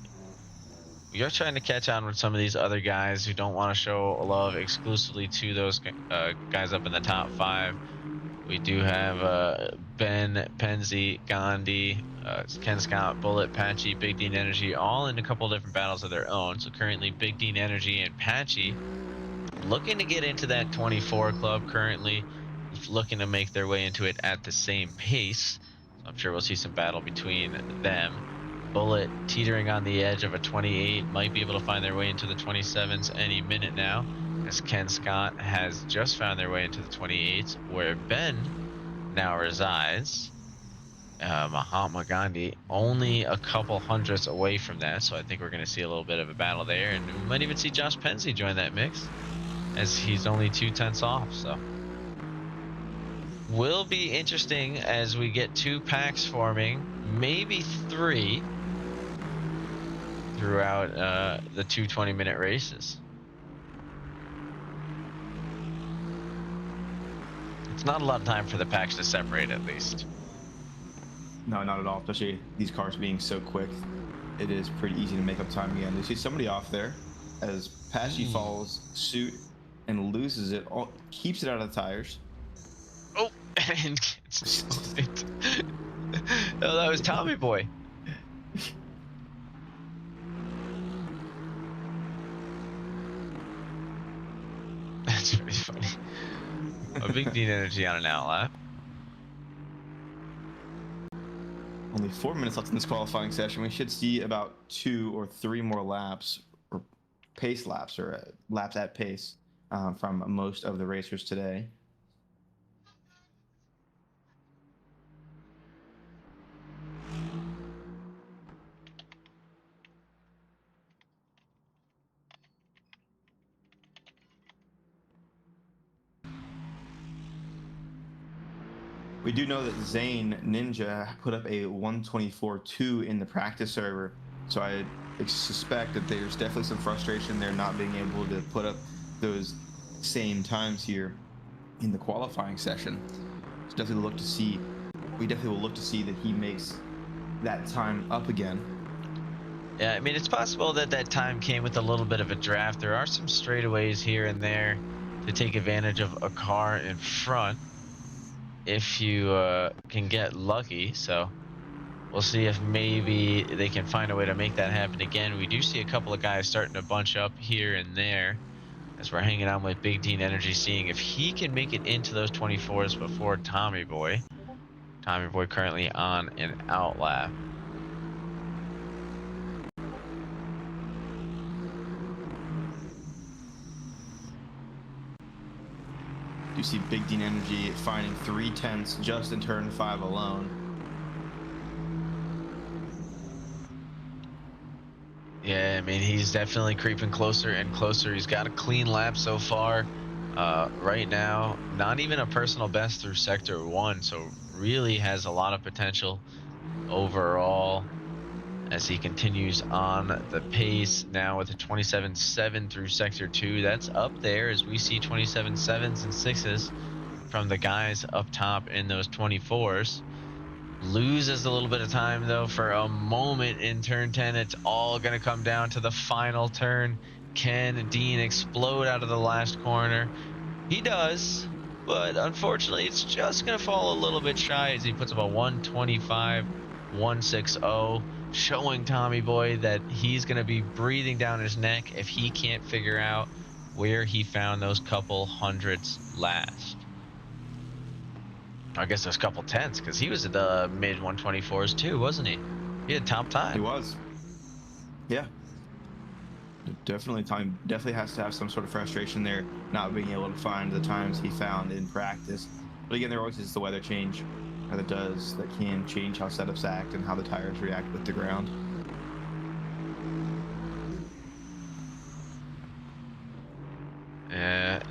We are trying to catch on with some of these other guys who don't want to show love exclusively to those guys up in the top 5. We do have Ben, Penzi, Gandhi, Ken Scott, Bullet, Patchy, Big Dean Energy, all in a couple different battles of their own. So currently Big Dean Energy and Patchy looking to get into that 24 club, currently looking to make their way into it at the same pace. So I'm sure we'll see some battle between them. Bullet teetering on the edge of a 28, might be able to find their way into the 27s any minute now, as Ken Scott has just found their way into the 28s, where Ben now resides. Mahatma Gandhi only a couple hundredths away from that, so I think we're going to see a little bit of a battle there, and we might even see Josh Penzi join that mix, as he's only 2/10 off. So will be interesting as we get 2 packs forming, maybe 3 throughout the 2 20-minute races. It's not a lot of time for the packs to separate, at least. No, not at all, especially these cars being so quick. It is pretty easy to make up time again. You see somebody off there as Patchy follows suit and loses it, keeps it out of the tires. Oh, and gets it. Oh, that was Tommy Boy. That's pretty funny. A Big Dean Energy on an outlap. Only 4 minutes left in this qualifying session. We should see about 2 or 3 more laps, or pace laps, or laps at pace from most of the racers today. We do know that Zane Ninja put up a 124.2 in the practice server, so I suspect that there's definitely some frustration there not being able to put up those same times here in the qualifying session. So definitely look to see, we definitely will look to see that he makes that time up again. Yeah, I mean, it's possible that that time came with a little bit of a draft. There are some straightaways here and there to take advantage of a car in front if you can get lucky. So we'll see if maybe they can find a way to make that happen again. We do see a couple of guys starting to bunch up here and there as we're hanging on with Big Dean Energy, seeing if he can make it into those 24s before Tommy Boy. Tommy Boy currently on an outlap. see Big Dean Energy finding 3/10 just in turn 5 alone. Yeah, I mean, he's definitely creeping closer and closer. He's got a clean lap so far. Right now, not even a personal best through sector 1, so really has a lot of potential overall as he continues on the pace now with a 27.7 through sector 2. That's up there as we see 27.7s and 6s from the guys up top in those 24s. Loses a little bit of time though for a moment in turn 10. It's all going to come down to the final turn. Can Dean explode out of the last corner? He does, but unfortunately it's just going to fall a little bit shy as he puts up a 125 160, showing Tommy Boy that he's going to be breathing down his neck if he can't figure out where he found those couple hundredths last. I guess those couple tenths, because he was at the mid 124s too, wasn't he? He had top time. He was. Yeah. Definitely has to have some sort of frustration there, not being able to find the times he found in practice. But again, there always is the weather change that can change how setups act and how the tires react with the ground.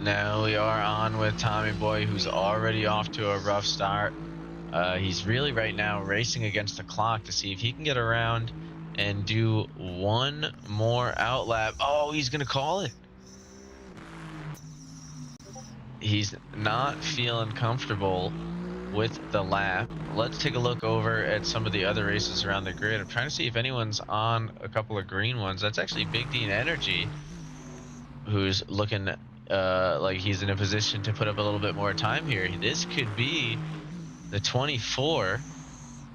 Now we are on with Tommy Boy, who's already off to a rough start. He's really right now racing against the clock to see if he can get around and do one more outlap. Oh, he's going to call it. He's not feeling comfortable with the lap. Let's take a look over at some of the other races around the grid. I'm trying to see if anyone's on a couple of green ones. That's actually Big Dean Energy, who's looking like he's in a position to put up a little bit more time here. This could be the 24,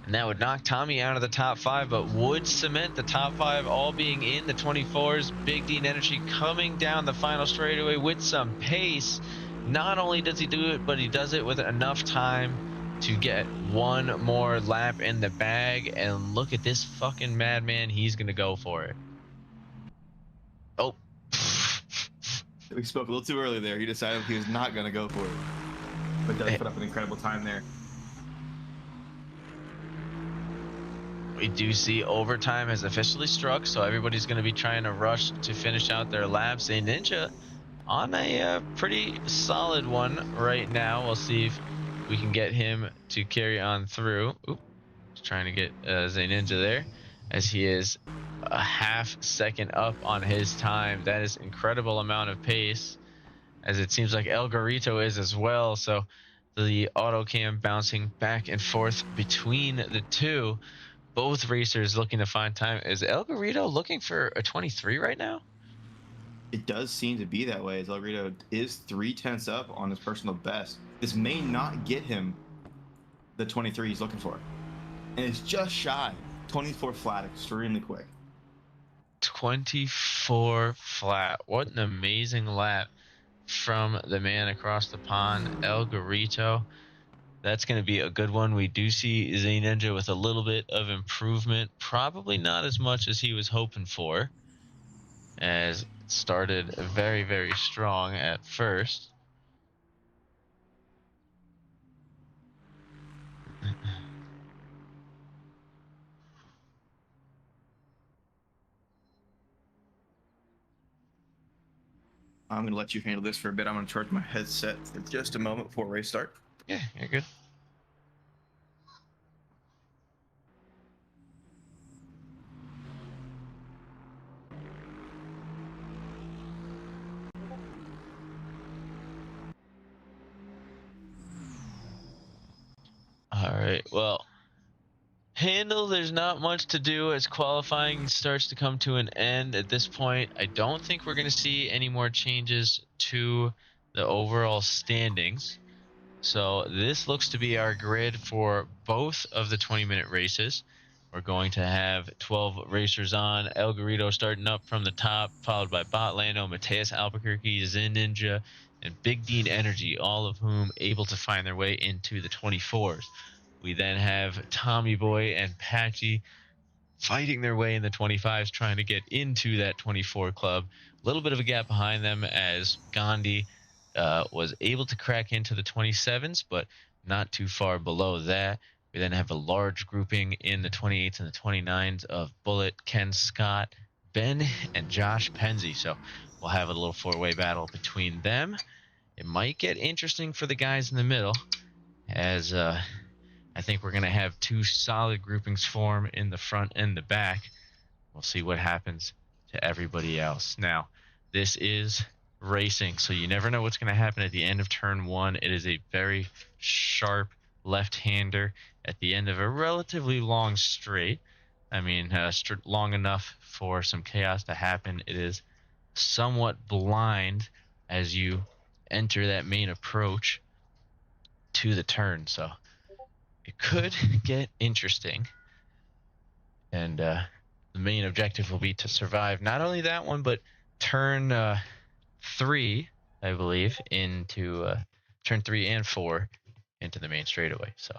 and that would knock Tommy out of the top 5, but would cement the top 5 all being in the 24s. Big Dean Energy coming down the final straightaway with some pace. Not only does he do it, but he does it with enough time to get one more lap in the bag. And look at this fucking madman. He's going to go for it. Oh. We spoke a little too early there. He decided he was not going to go for it, but does put up an incredible time there. We do see overtime has officially struck, so everybody's going to be trying to rush to finish out their laps. A Ninja on a pretty solid one right now. We'll see if we can get him to carry on through. Oop, just trying to get Ninja there, as he is a half second up on his time. That is incredible amount of pace, as it seems like El Garito is as well. So the auto cam bouncing back and forth between the two. Both racers looking to find time. Is El Garito looking for a 23 right now? It does seem to be that way, as El Garito is 3/10 up on his personal best. This may not get him the 23 he's looking for. And it's just shy. 24 flat, extremely quick. 24 flat. What an amazing lap from the man across the pond, El Garito. That's going to be a good one. We do see Zay Ninja with a little bit of improvement. Probably not as much as he was hoping for, as it started very, very strong at first. I'm going to let you handle this for a bit. I'm going to charge my headset for just a moment before race start. Yeah, you're good. All right, well, handle, there's not much to do as qualifying starts to come to an end at this point. I don't think we're going to see any more changes to the overall standings. So this looks to be our grid for both of the 20-minute races. We're going to have 12 racers on. El Garito starting up from the top, followed by Botlando, Mateus Albuquerque, Zen Ninja, and Big Dean Energy, all of whom able to find their way into the 24s. We then have Tommy Boy and Patchy fighting their way in the 25s, trying to get into that 24 club. A little bit of a gap behind them as Gandhi was able to crack into the 27s, but not too far below that. We then have a large grouping in the 28s and the 29s of Bullet, Ken Scott, Ben, and Josh Penzie. So we'll have a little four-way battle between them. It might get interesting for the guys in the middle, as I think we're going to have two solid groupings form in the front and the back. We'll see what happens to everybody else. Now, this is racing, so you never know what's going to happen at the end of turn one. It is a very sharp left-hander at the end of a relatively long straight. I mean, long enough for some chaos to happen. It is somewhat blind as you enter that main approach to the turn, so it could get interesting. And the main objective will be to survive not only that one, but turn 3, I believe, into turn 3 and 4 into the main straightaway. So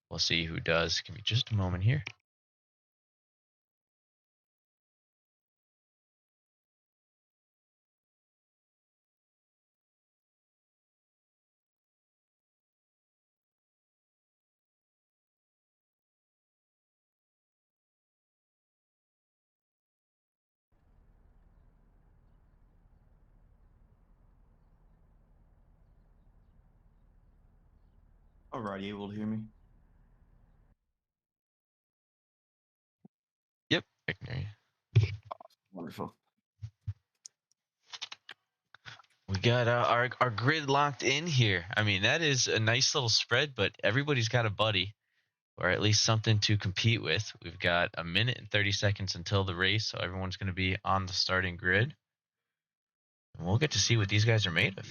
we'll see who does. Give me just a moment here. Alright, you able to hear me? Yep, I can hear you. Wonderful. We got our grid locked in here. I mean, that is a nice little spread, but everybody's got a buddy, or at least something to compete with. We've got a minute and 30 seconds until the race, so everyone's going to be on the starting grid. And we'll get to see what these guys are made of.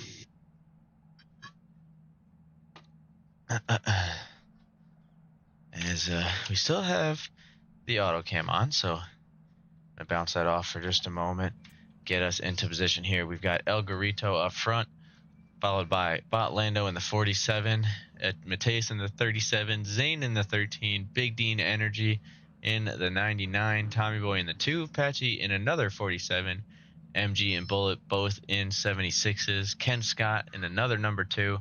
As we still have the auto cam on, so I'm gonna bounce that off for just a moment, get us into position here. We've got El Garito up front, followed by Bot Lando in the 47, Mateus in the 37, Zane in the 13, Big Dean Energy in the 99, Tommy Boy in the 2, Patchy in another 47, MG and Bullet both in 76s, Ken Scott in another number 2,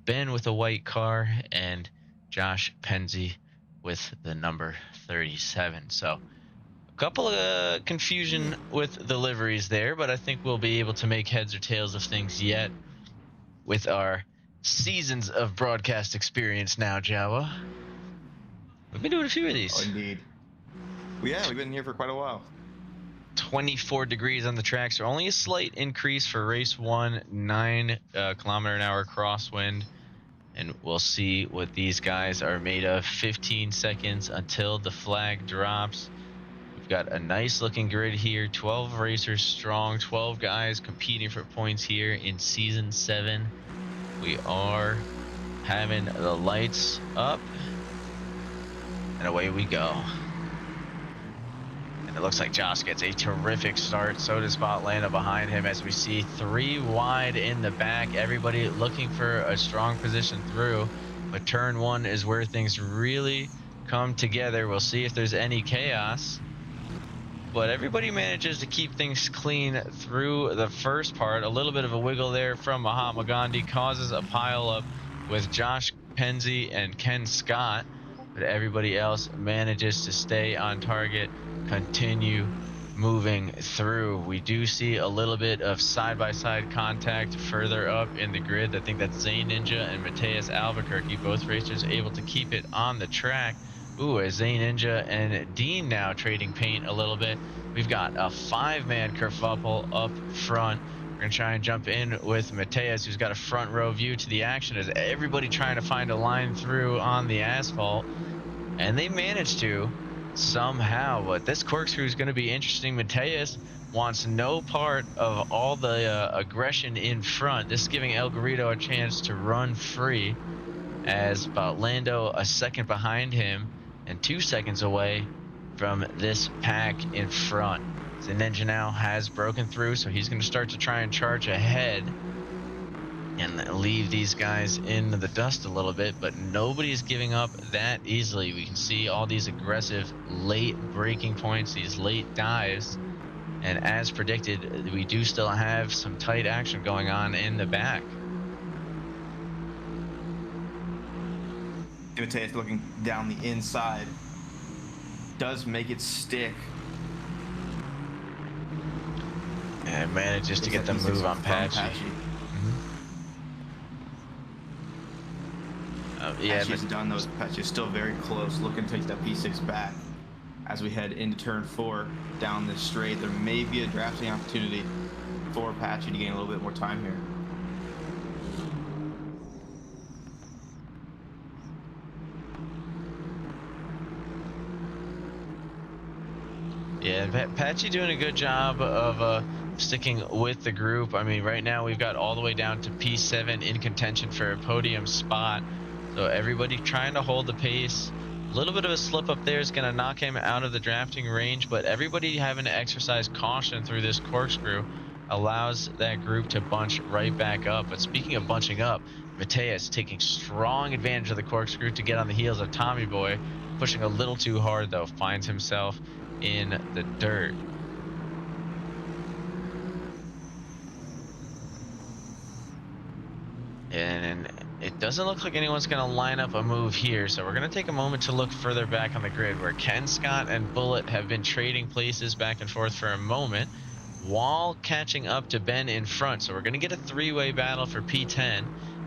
Ben with a white car, and Josh Penzie with the number 37. So a couple of confusion with the liveries there, but I think we'll be able to make heads or tails of things yet with our seasons of broadcast experience now, Jawa. We've been doing a few of these. Oh, indeed. Well, yeah, we've been here for quite a while. 24 degrees on the track, so only a slight increase for race 1, 9 km/h crosswind. And we'll see what these guys are made of. 15 seconds until the flag drops. We've got a nice looking grid here. 12 racers strong, 12 guys competing for points here in season 7. We are having the lights up, and away we go. And it looks like Josh gets a terrific start. So does Bot Lando behind him, as we see 3 wide in the back. Everybody looking for a strong position through. But turn 1 is where things really come together. We'll see if there's any chaos. But everybody manages to keep things clean through the first part. A little bit of a wiggle there from Mahatma Gandhi causes a pile up with Josh Penzie and Ken Scott. But everybody else manages to stay on target, continue moving through. We do see a little bit of side-by-side contact further up in the grid. I think that's Zane Ninja and Mateus Albuquerque, both racers able to keep it on the track. Ooh, a Zane Ninja and Dean now trading paint a little bit. We've got a 5-man kerfuffle up front. We're going to try and jump in with Mateus, who's got a front row view to the action, as everybody trying to find a line through on the asphalt. And they managed to somehow, but this corkscrew is going to be interesting. Mateus wants no part of all the aggression in front. This is giving El Garito a chance to run free, as Lando a second behind him and 2 seconds away from this pack in front. The Ninja now has broken through, so he's going to start to try and charge ahead and leave these guys in the dust a little bit, but nobody's giving up that easily. We can see all these aggressive late breaking points, these late dives, and as predicted, we do still have some tight action going on in the back. Mateus looking down the inside. Does make it stick. And manages to It's get the that P6 move on from Patchy. Yeah, Patchy's done those. Patchy's still very close, looking to take that P6 back. As we head into turn 4 down this straight, there may be a drafting opportunity for Patchy to gain a little bit more time here. Yeah, Patchy doing a good job of sticking with the group. I mean, right now we've got all the way down to P7 in contention for a podium spot. So everybody trying to hold the pace. A little bit of a slip up there is going to knock him out of the drafting range, but everybody having to exercise caution through this corkscrew allows that group to bunch right back up. But speaking of bunching up, Mateus taking strong advantage of the corkscrew to get on the heels of Tommy Boy, pushing a little too hard though, finds himself in the dirt. And it doesn't look like anyone's going to line up a move here, so we're going to take a moment to look further back on the grid where Ken Scott and Bullet have been trading places back and forth for a moment while catching up to Ben in front. So we're going to get a three-way battle for P10,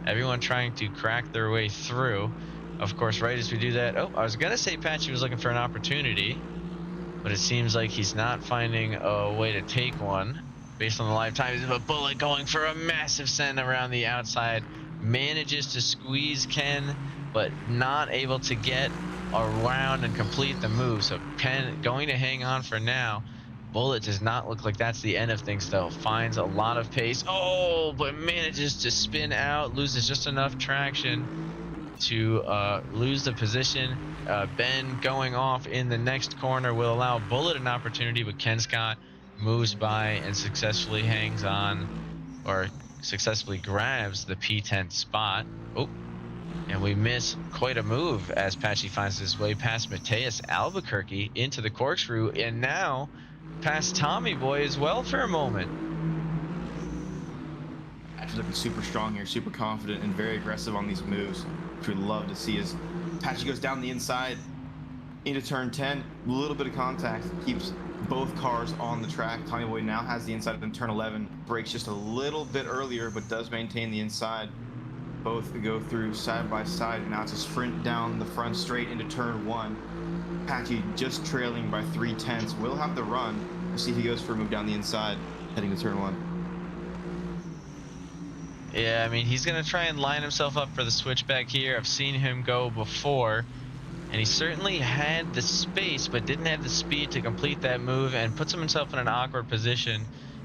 everyone trying to crack their way through. Of course, right as we do that, I was going to say Patchy was looking for an opportunity, but it seems like he's not finding a way to take one based on the live times of a Bullet going for a massive send around the outside, manages to squeeze Ken, but not able to get around and complete the move. So Ken going to hang on for now. Bullet does not look like that's the end of things though. Finds a lot of pace. But manages to spin out, loses just enough traction to lose the position. Ben going off in the next corner will allow Bullet an opportunity, but Ken Scott moves by and successfully hangs on, or successfully grabs the P10 spot. And we miss quite a move as Patchy finds his way past Mateus Albuquerque into the corkscrew, and now past Tommy Boy as well for a moment. Patchy's looking super strong here, super confident and very aggressive on these moves, which we love to see as Patchy goes down the inside into turn 10. A little bit of contact keeps both cars on the track. Tommy Boy now has the inside in turn 11, brakes just a little bit earlier, but does maintain the inside. Both go through side by side, and now it's a sprint down the front straight into turn 1. Patchy just trailing by 3/10 will have the run. We'll see if he goes for a move down the inside heading to turn 1. Yeah, I mean, he's going to try and line himself up for the switchback here. I've seen him go before, and he certainly had the space, but didn't have the speed to complete that move, and puts himself in an awkward position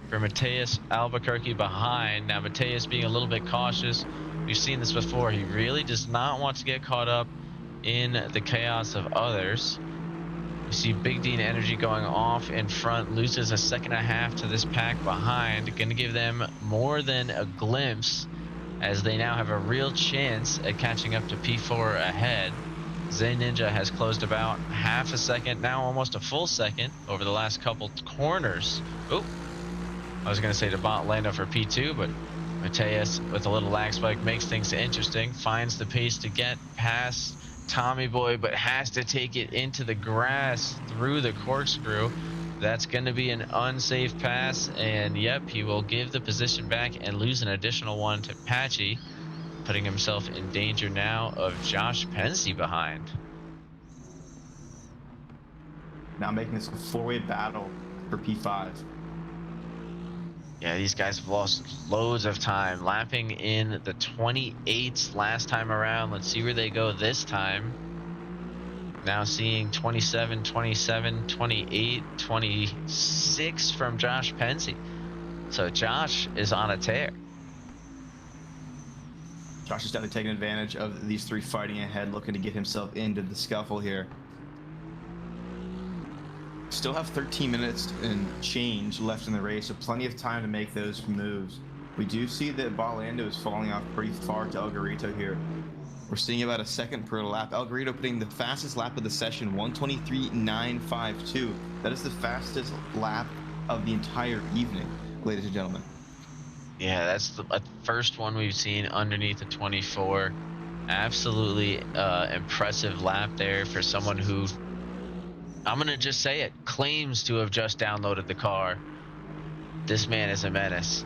for Mateus Albuquerque behind. Now, Mateus being a little bit cautious. We've seen this before. He really does not want to get caught up in the chaos of others. We see Big Dean Energy going off in front, loses a second and a half to this pack behind. Going to give them more than a glimpse as they now have a real chance at catching up to P4 ahead. Zay Ninja has closed about half a second, now almost a full second over the last couple corners. I was going to say to bot Lando for P2, but Mateus with a little lag spike makes things interesting, finds the pace to get past Tommy Boy, but has to take it into the grass through the corkscrew. That's going to be an unsafe pass, and yep, he will give the position back and lose an additional one to Patchy, putting himself in danger now of Josh Pensy behind. Now making this a 4-way battle for P5. Yeah, these guys have lost loads of time, lapping in the 28s last time around. Let's see where they go this time. Now seeing 27, 27, 28, 26 from Josh Pensy. So Josh is on a tear. Josh is definitely taking advantage of these three fighting ahead, looking to get himself into the scuffle here. Still have 13 minutes and change left in the race, so plenty of time to make those moves. We do see that Balando is falling off pretty far to El Garito here. We're seeing about a second per lap. El Garito putting the fastest lap of the session, 1:23.952. That is the fastest lap of the entire evening, ladies and gentlemen. Yeah, that's the first one we've seen underneath the 24. Absolutely impressive lap there for someone who, I'm going to just say it, claims to have just downloaded the car. This man is a menace.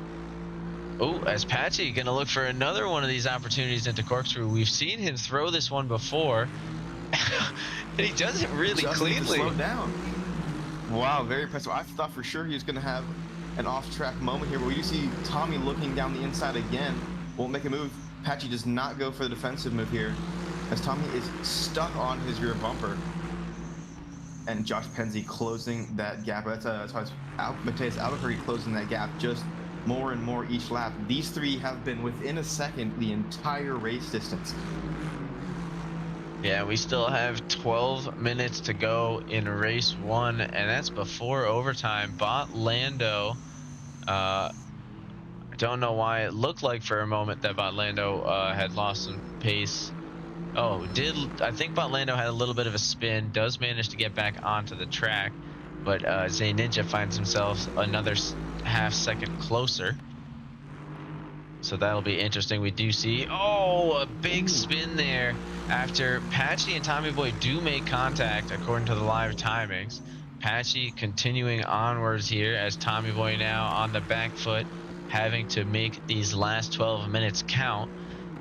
Oh, as Patchy going to look for another one of these opportunities into corkscrew. We've seen him throw this one before. And he does it really Doesn't get to cleanly. slow down. Wow, very impressive. I thought for sure he was going to have an off-track moment here, but we do see Tommy looking down the inside again. Won't make a move. Patchy does not go for the defensive move here, as Tommy is stuck on his rear bumper. And Josh Penzie closing that gap. That's why Mateus Albuquerque closing that gap just more and more each lap. These three have been within a second the entire race distance. Yeah, we still have 12 minutes to go in race 1, and that's before overtime. Bot Lando, I don't know why it looked like for a moment that Bot Lando had lost some pace. Oh, I think Bot Lando had a little bit of a spin, does manage to get back onto the track, but Zay Ninja finds himself another half second closer. So that'll be interesting. We do see, a big spin there after Patchy and Tommy Boy do make contact according to the live timings. Patchy continuing onwards here as Tommy Boy now on the back foot, having to make these last 12 minutes count.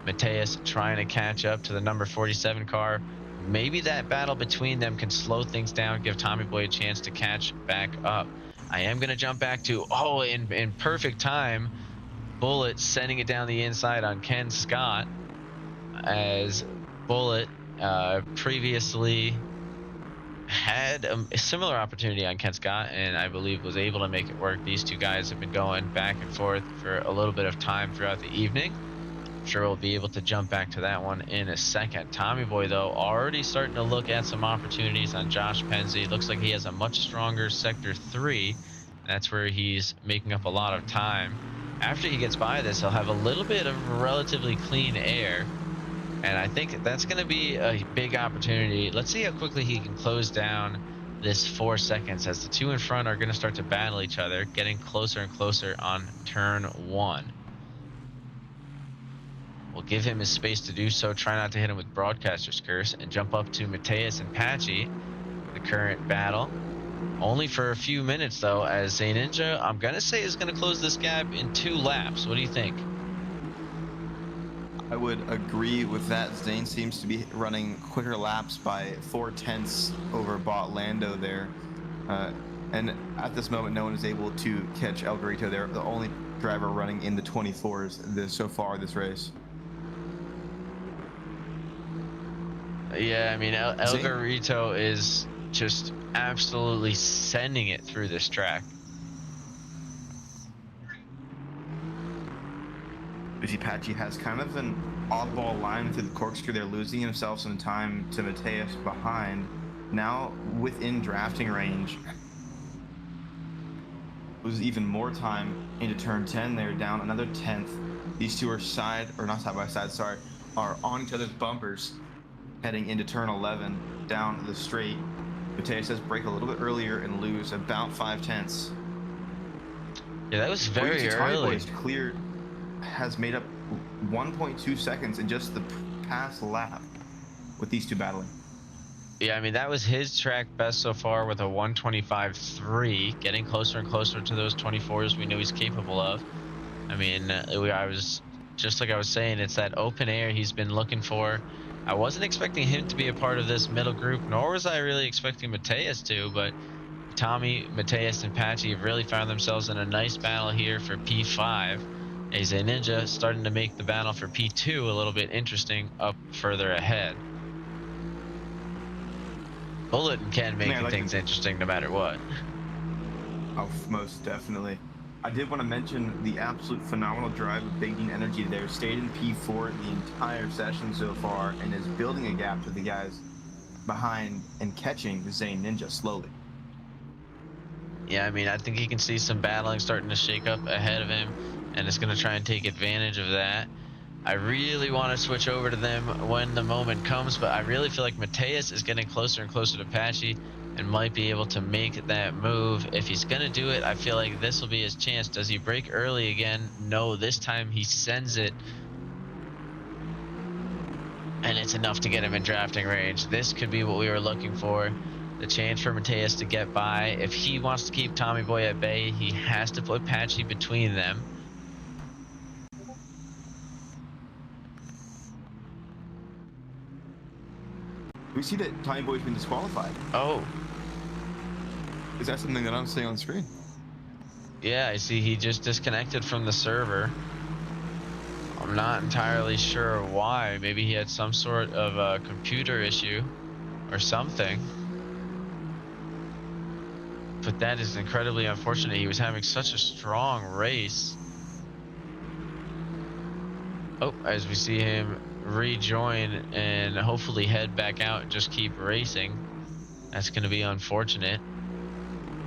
Mateus trying to catch up to the number 47 car. Maybe that battle between them can slow things down, give Tommy Boy a chance to catch back up. I am going to jump back to, in perfect time, Bullet sending it down the inside on Ken Scott, as Bullet previously had a similar opportunity on Ken Scott, and I believe was able to make it work. These two guys have been going back and forth for a little bit of time throughout the evening. I'm sure we'll be able to jump back to that one in a second. Tommy Boy, though, already starting to look at some opportunities on Josh Penzie. Looks like he has a much stronger Sector 3. That's where he's making up a lot of time. After he gets by this, he'll have a little bit of relatively clean air, and I think that's going to be a big opportunity. Let's see how quickly he can close down this 4 seconds, as the two in front are going to start to battle each other, getting closer and closer on turn 1. We'll give him his space to do so. Try not to hit him with Broadcaster's Curse, and jump up to Mateus and Patchy, the current battle. Only for a few minutes, though, as Zay Ninja, I'm going to say, is going to close this gap in 2 laps. What do you think? I would agree with that. Zane seems to be running quicker laps by 4/10 over Bot Lando there. And at this moment, no one is able to catch El Garito there. The only driver running in the 24s so far this race. Yeah, I mean, El Garito is just absolutely sending it through this track. Patchy has kind of an oddball line through the corkscrew. They're losing himself some time to Mateus behind. Now within drafting range. Loses even more time into turn 10. They're down another 10th. These two are not side by side, sorry, are on each other's bumpers heading into turn 11 down the straight. Mateus says break a little bit earlier and lose about 5/10. Yeah, that was very early. Clear has made up 1.2 seconds in just the past lap with these two battling. Yeah, I mean, that was his track best so far with a 125.3, getting closer and closer to those 24s we know he's capable of. I mean, I was just like I was saying, it's that open air he's been looking for. I wasn't expecting him to be a part of this middle group, nor was I really expecting Mateus to, but Tommy, Mateus, and Patchy have really found themselves in a nice battle here for P5. AZ Ninja starting to make the battle for P2 a little bit interesting up further ahead. Bullet and Ken making things interesting no matter what. Oh, most definitely. I did want to mention the absolute phenomenal drive of Big Dean Energy there. Stayed in P4 the entire session so far and is building a gap to the guys behind and catching Zane Ninja slowly. Yeah, I mean, I think he can see some battling starting to shake up ahead of him, and is going to try and take advantage of that. I really want to switch over to them when the moment comes, but I really feel like Mateus is getting closer and closer to Patchy and might be able to make that move. If he's going to do it, I feel like this will be his chance. Does he break early again? No, this time he sends it and it's enough to get him in drafting range. This could be what we were looking for. The chance for Mateus to get by. If he wants to keep Tommy Boy at bay, he has to put Patchy between them. We see that Tommy Boy's been disqualified. Oh, Is that something that I'm seeing on the screen? yeah, I see he just disconnected from the server. I'm not entirely sure why. Maybe he had some sort of a computer issue or something. But that is incredibly unfortunate. He was having such a strong race. Oh, as we see him rejoin and hopefully head back out and just keep racing. That's going to be unfortunate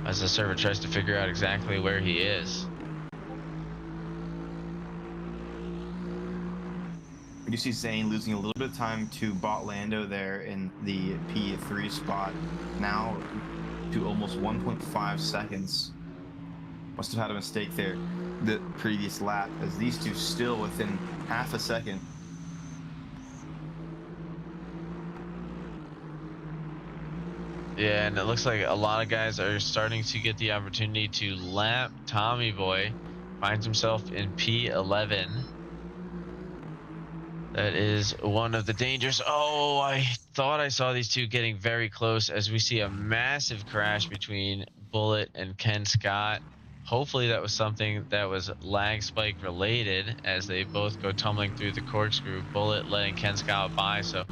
as the server tries to figure out exactly where he is. You see Zane losing a little bit of time to Bot Lando there in the P3 spot, now to almost 1.5 seconds. Must have had a mistake there the previous lap, as these two still within half a second. Yeah, and it looks like a lot of guys are starting to get the opportunity to lap Tommy Boy. Finds himself in P11. That is one of the dangers. Oh, I thought I saw these two getting very close as we see a massive crash between Bullet and Ken Scott. Hopefully that was something that was lag spike related as they both go tumbling through the corkscrew. Bullet letting Ken Scott by, so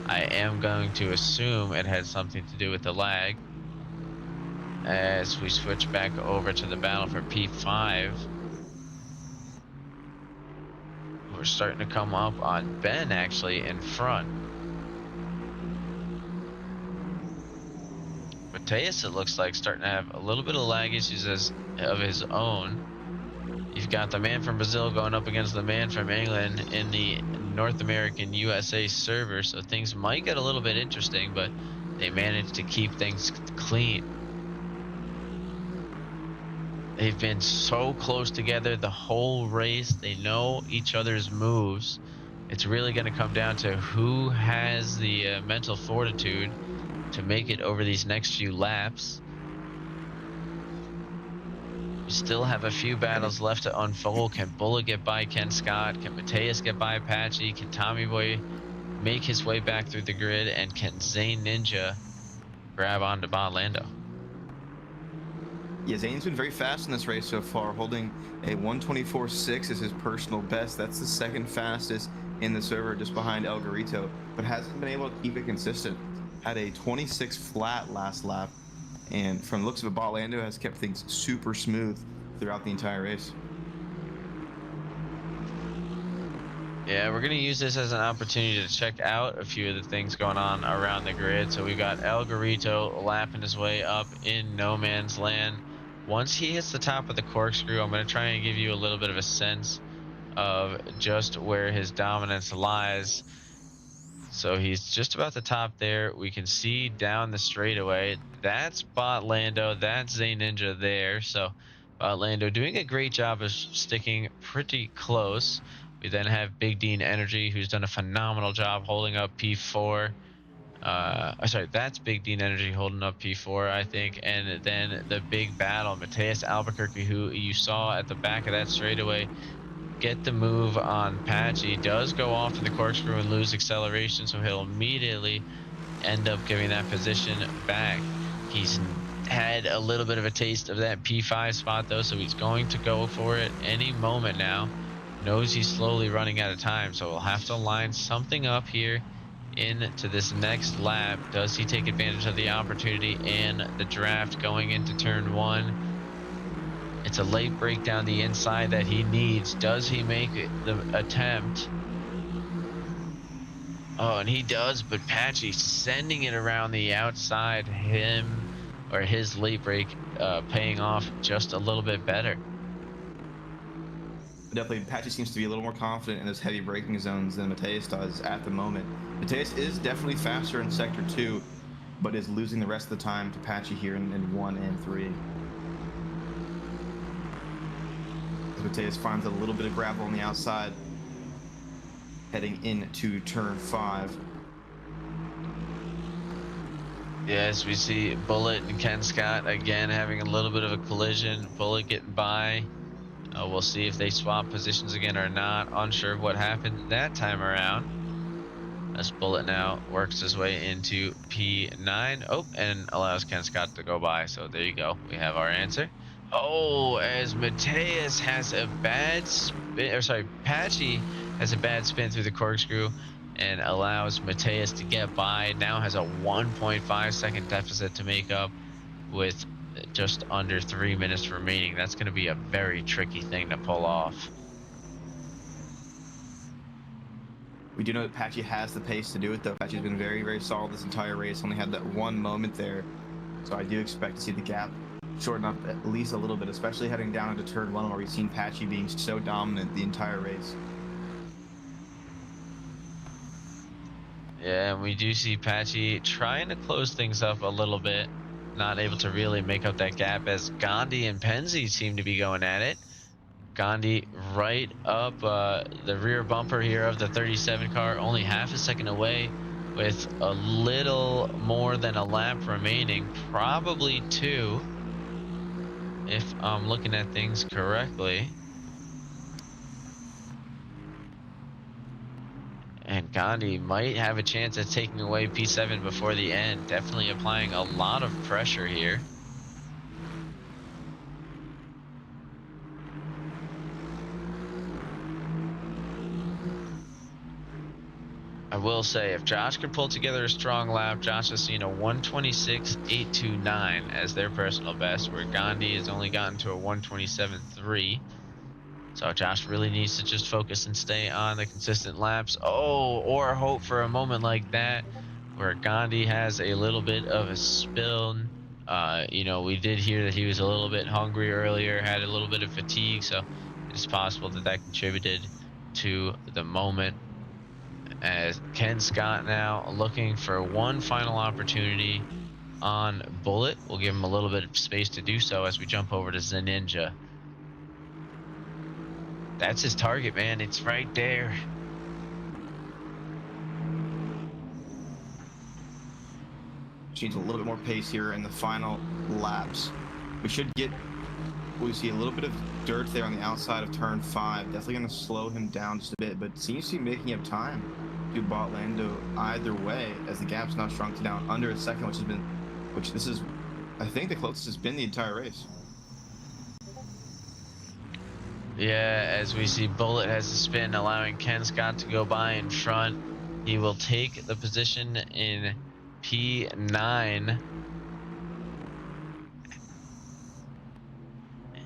I am going to assume it had something to do with the lag. As we switch back over to the battle for P5. We're starting to come up on Ben actually in front. Mateus, it looks like, starting to have a little bit of lag issues of his own. You've got the man from Brazil going up against the man from England in the North American USA server, so things might get a little bit interesting, but they managed to keep things clean. They've been so close together the whole race. They know each other's moves. It's really going to come down to who has the mental fortitude to make it over these next few laps. We still have a few battles left to unfold. Can Bullet get by Ken Scott? Can Mateus get by Patchy? Can Tommy Boy make his way back through the grid? And can Zane Ninja grab onto Bot Lando? Yeah, Zane's been very fast in this race so far, holding a 124.6 as his personal best. That's the second fastest in the server, just behind El Garito, but hasn't been able to keep it consistent. Had a 26 flat last lap, and from the looks of it, Bot Lando has kept things super smooth throughout the entire race. Yeah, we're going to use this as an opportunity to check out a few of the things going on around the grid. So we've got El Garito lapping his way up in no man's land. Once he hits the top of the corkscrew, I'm going to try and give you a little bit of a sense of just where his dominance lies. So he's just about the top there. We can see down the straightaway. That's Bot Lando. That's Zane Ninja there. So Bot Lando doing a great job of sticking pretty close. We then have Big Dean Energy, who's done a phenomenal job holding up P4. Sorry, that's Big Dean Energy holding up P4, I think. And then the big battle, Mateus Albuquerque, who you saw at the back of that straightaway get the move on Patchy, does go off in the corkscrew and lose acceleration, so he'll immediately end up giving that position back. He's had a little bit of a taste of that P5 spot though, so he's going to go for it any moment now. Knows he's slowly running out of time, so we'll have to line something up here into this next lap. Does he take advantage of the opportunity and the draft going into turn one? It's a late break down the inside that he needs. Does he make the attempt? Oh, and he does, but Patchy sending it around the outside, his late break paying off just a little bit better. Definitely, Patchy seems to be a little more confident in those heavy braking zones than Mateus does at the moment. Mateus is definitely faster in Sector 2, but is losing the rest of the time to Patchy here in 1 and 3. Mateus finds a little bit of gravel on the outside. heading into turn 5. Yes, we see Bullet and Ken Scott again having a little bit of a collision. Bullet getting by. We'll see if they swap positions again or not. Unsure of what happened that time around. As Bullet now works his way into P9. Oh, and allows Ken Scott to go by. So there you go. We have our answer. Oh, as Mateus has a bad spin, or sorry, Patchy has a bad spin through the corkscrew and allows Mateus to get by. Now has a 1.5 second deficit to make up with just under 3 minutes remaining. That's going to be a very tricky thing to pull off. We do know that Patchy has the pace to do it, though. Patchy's been very, very solid this entire race. Only had that one moment there. So I do expect to see the gap shorten up at least a little bit, especially heading down into turn 1 where we've seen Patchy being so dominant the entire race. Yeah, and we do see Patchy trying to close things up a little bit. Not able to really make up that gap as Gandhi and Penzi seem to be going at it. Gandhi right up the rear bumper here of the 37 car, only half a second away with a little more than a lap remaining, probably 2, if I'm looking at things correctly. And Gandhi might have a chance at taking away P7 before the end, definitely applying a lot of pressure here. I will say, if Josh can pull together a strong lap, Josh has seen a 126.829 as their personal best, where Gandhi has only gotten to a 127.3. So Josh really needs to just focus and stay on the consistent laps. Oh, or hope for a moment like that, where Gandhi has a little bit of a spill. We did hear that he was a little bit hungry earlier, had a little bit of fatigue, so it is possible that that contributed to the moment. As Ken Scott now looking for one final opportunity on Bullet. We'll give him a little bit of space to do so as we jump over to Zeninja. That's his target, man. It's right there. She needs a little bit more pace here in the final laps. We see a little bit of dirt there on the outside of turn 5. Definitely going to slow him down just a bit, but seems to be making up time to bot Lando either way, as the gap's now shrunk down under a second, which this is, I think, the closest it's been the entire race. Yeah, as we see Bullet has a spin, allowing Ken Scott to go by in front. He will take the position in P9.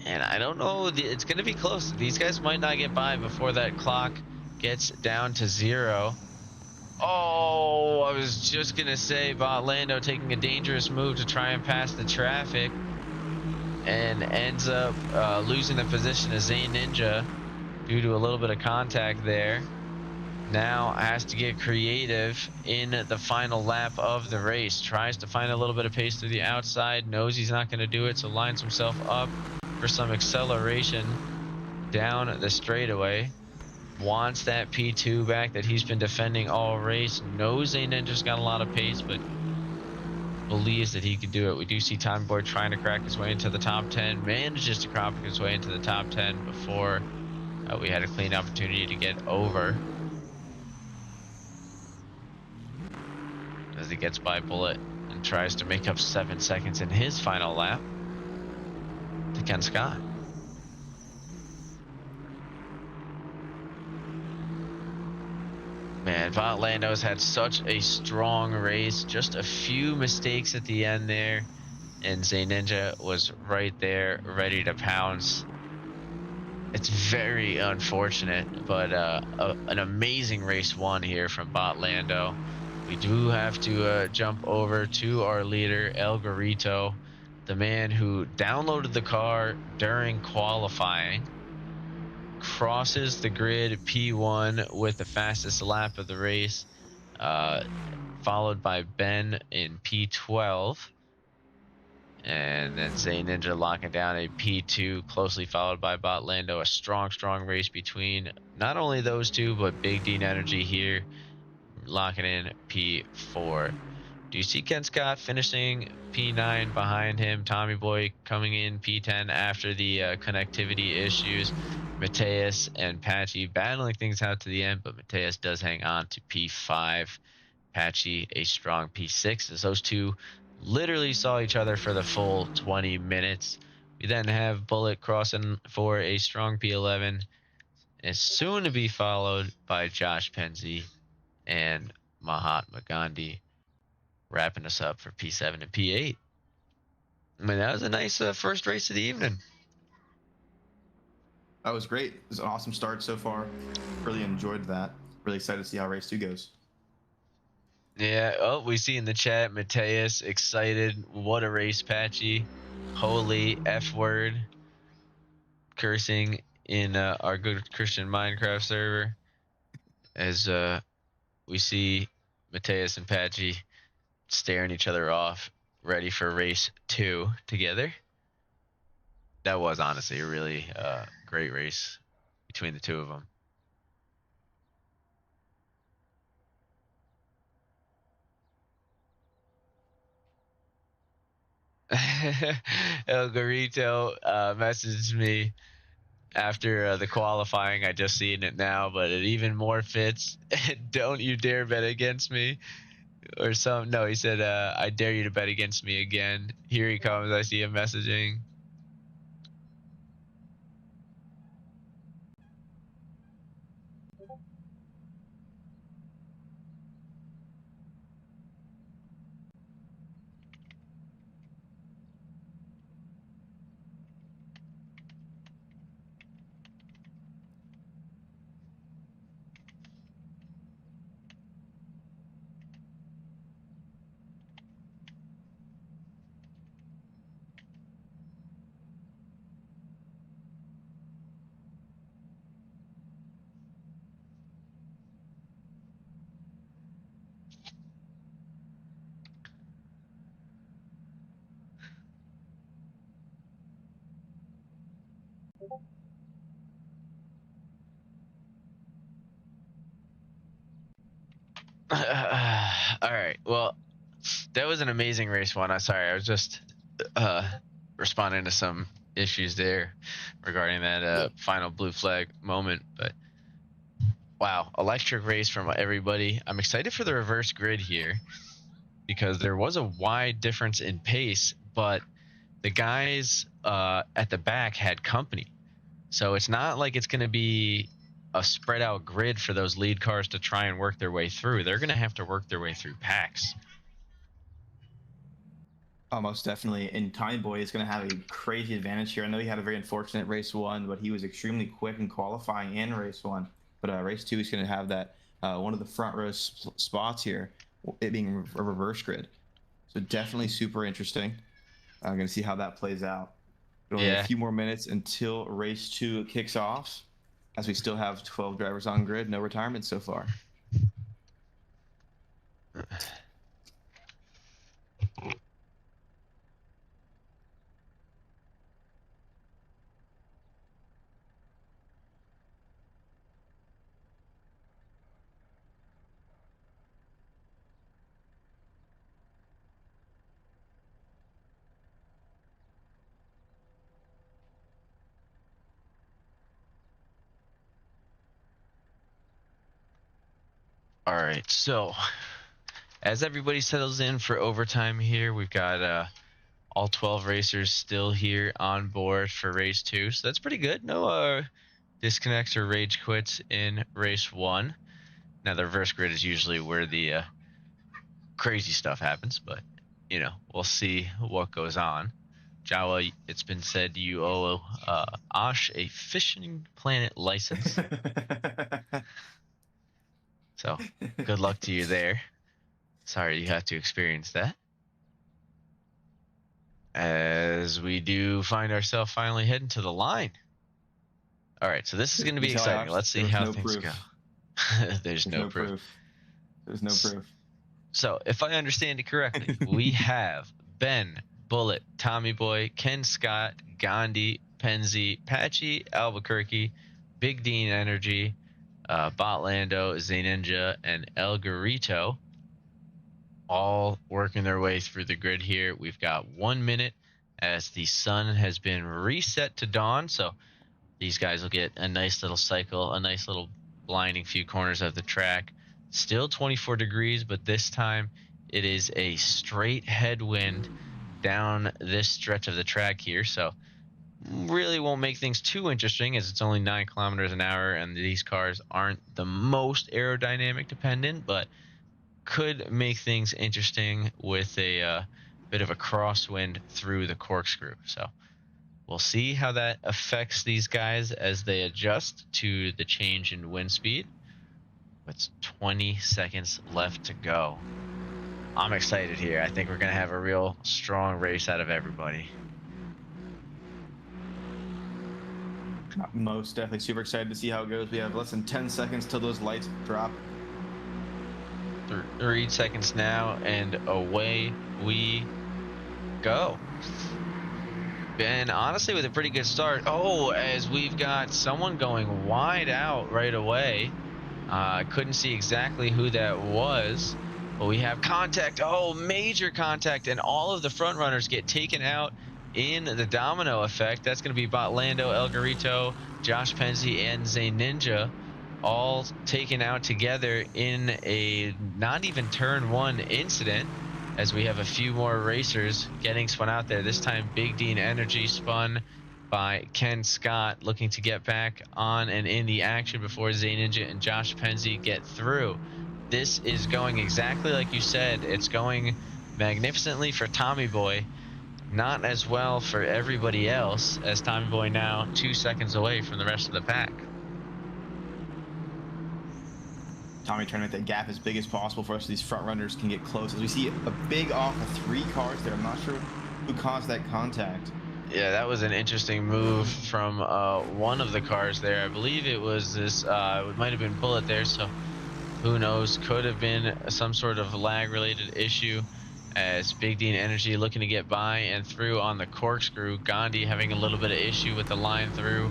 And I don't know, it's going to be close. These guys might not get by before that clock gets down to 0. Oh, I was just going to say, Bot Lando taking a dangerous move to try and pass the traffic and ends up losing the position of Zane Ninja due to a little bit of contact there. Now has to get creative in the final lap of the race. Tries to find a little bit of pace through the outside. Knows he's not going to do it, so lines himself up for some acceleration down the straightaway. Wants that P2 back that he's been defending all race. Knows Zane Ninja's got a lot of pace, but believes that he can do it. We do see Time Boy trying to crack his way into the top 10. Manages to crack his way into the top 10 before we had a clean opportunity to get over. As he gets by Bullet and tries to make up 7 seconds in his final lap to Ken Scott. Man, Bot Lando's had such a strong race. Just a few mistakes at the end there. And Zane Ninja was right there, ready to pounce. It's very unfortunate, but an amazing race won here from Bot Lando. We do have to jump over to our leader, El Garito, the man who downloaded the car during qualifying, crosses the grid P1 with the fastest lap of the race, followed by Ben in P12. And then Zay Ninja locking down a P2, closely followed by Bot Lando. A strong race between not only those two, but Big Dean Energy here, locking in P4. Do you see Ken Scott finishing P9 behind him? Tommy Boy coming in P10 after the connectivity issues. Mateus and Patchy battling things out to the end, but Mateus does hang on to P5. Patchy a strong P6 as those two literally saw each other for the full 20 minutes. We then have Bullet crossing for a strong P11, and soon to be followed by Josh Penzi and Mahatma Gandhi, wrapping us up for P7 and P8. I mean, that was a nice first race of the evening. That was great. It was an awesome start so far. Really enjoyed that. Really excited to see how race 2 goes. Yeah, oh, we see in the chat, Mateus, excited. What a race, Patchy. Holy F word. Cursing in our good Christian Minecraft server. As we see Mateus and Patchy staring each other off, ready for race 2 together. That was honestly a really great race between the two of them. El Garito messaged me after the qualifying. I just seen it now, but it even more fits. Don't you dare bet against me. Or some, no, he said, I dare you to bet against me again. Here he comes. I see him messaging. All right. Well, that was an amazing race one. I'm sorry. I was just responding to some issues there regarding that final blue flag moment. But wow, electric race from everybody. I'm excited for the reverse grid here because there was a wide difference in pace, but the guys at the back had company. So it's not like it's going to be a spread out grid for those lead cars to try and work their way through. They're going to have to work their way through packs. Most definitely. And Tommy Boy is going to have a crazy advantage here. I know he had a very unfortunate race 1, but he was extremely quick in qualifying in race 1. But race 2 is going to have that one of the front row spots here, it being a reverse grid. So definitely super interesting. I'm going to see how that plays out. Only a few more minutes until race 2 kicks off, as we still have 12 drivers on grid, no retirement so far. All right, so as everybody settles in for overtime here, we've got all 12 racers still here on board for race 2, so that's pretty good. No disconnects or rage quits in race 1. Now the reverse grid is usually where the crazy stuff happens, but you know, we'll see what goes on. Jawa, it's been said you owe Osh a fishing planet license. So good luck to you there. Sorry you have to experience that. As we do find ourselves finally heading to the line. All right, so this is going to be exciting. Let's see how things go. There's no proof. There's no proof. So if I understand it correctly, we have Ben, Bullet, Tommy Boy, Ken Scott, Gandhi, Penzi, Patchy, Albuquerque, Big Dean Energy, Botlando, Zaninja, and El Garito, all working their way through the grid here. We've got 1 minute as the sun has been reset to dawn, so these guys will get a nice little cycle, a nice little blinding few corners of the track. Still 24 degrees, but this time it is a straight headwind down this stretch of the track here, so really won't make things too interesting as it's only 9 kilometers an hour and these cars aren't the most aerodynamic dependent, but could make things interesting with a bit of a crosswind through the corkscrew. So we'll see how that affects these guys as they adjust to the change in wind speed. It's 20 seconds left to go. I'm excited here. I think we're going to have a real strong race out of everybody. Most definitely super excited to see how it goes. We have less than 10 seconds till those lights drop. 3 seconds now, and away we go. And honestly, with a pretty good start. Oh, as we've got someone going wide out right away. I couldn't see exactly who that was, but we have contact. Oh, major contact, and all of the front runners get taken out in the domino effect. That's going to be Botlando, El Garito, Josh Penzi, and Zay Ninja, all taken out together in a not even turn 1 incident, as we have a few more racers getting spun out there. This time Big Dean Energy spun by Ken Scott, looking to get back on and in the action before Zay Ninja and Josh Penzi get through. This is going exactly like you said. It's going magnificently for Tommy Boy, not as well for everybody else, as Tommy Boy now 2 seconds away from the rest of the pack. Tommy trying to make that gap as big as possible for us so these front runners can get close. As we see a big off of 3 cars there. I'm not sure who caused that contact. Yeah, that was an interesting move from one of the cars there. I believe it was this, it might have been Bullet there, so who knows? Could have been some sort of lag-related issue, as Big Dean Energy looking to get by and through on the corkscrew. Gandhi having a little bit of issue with the line through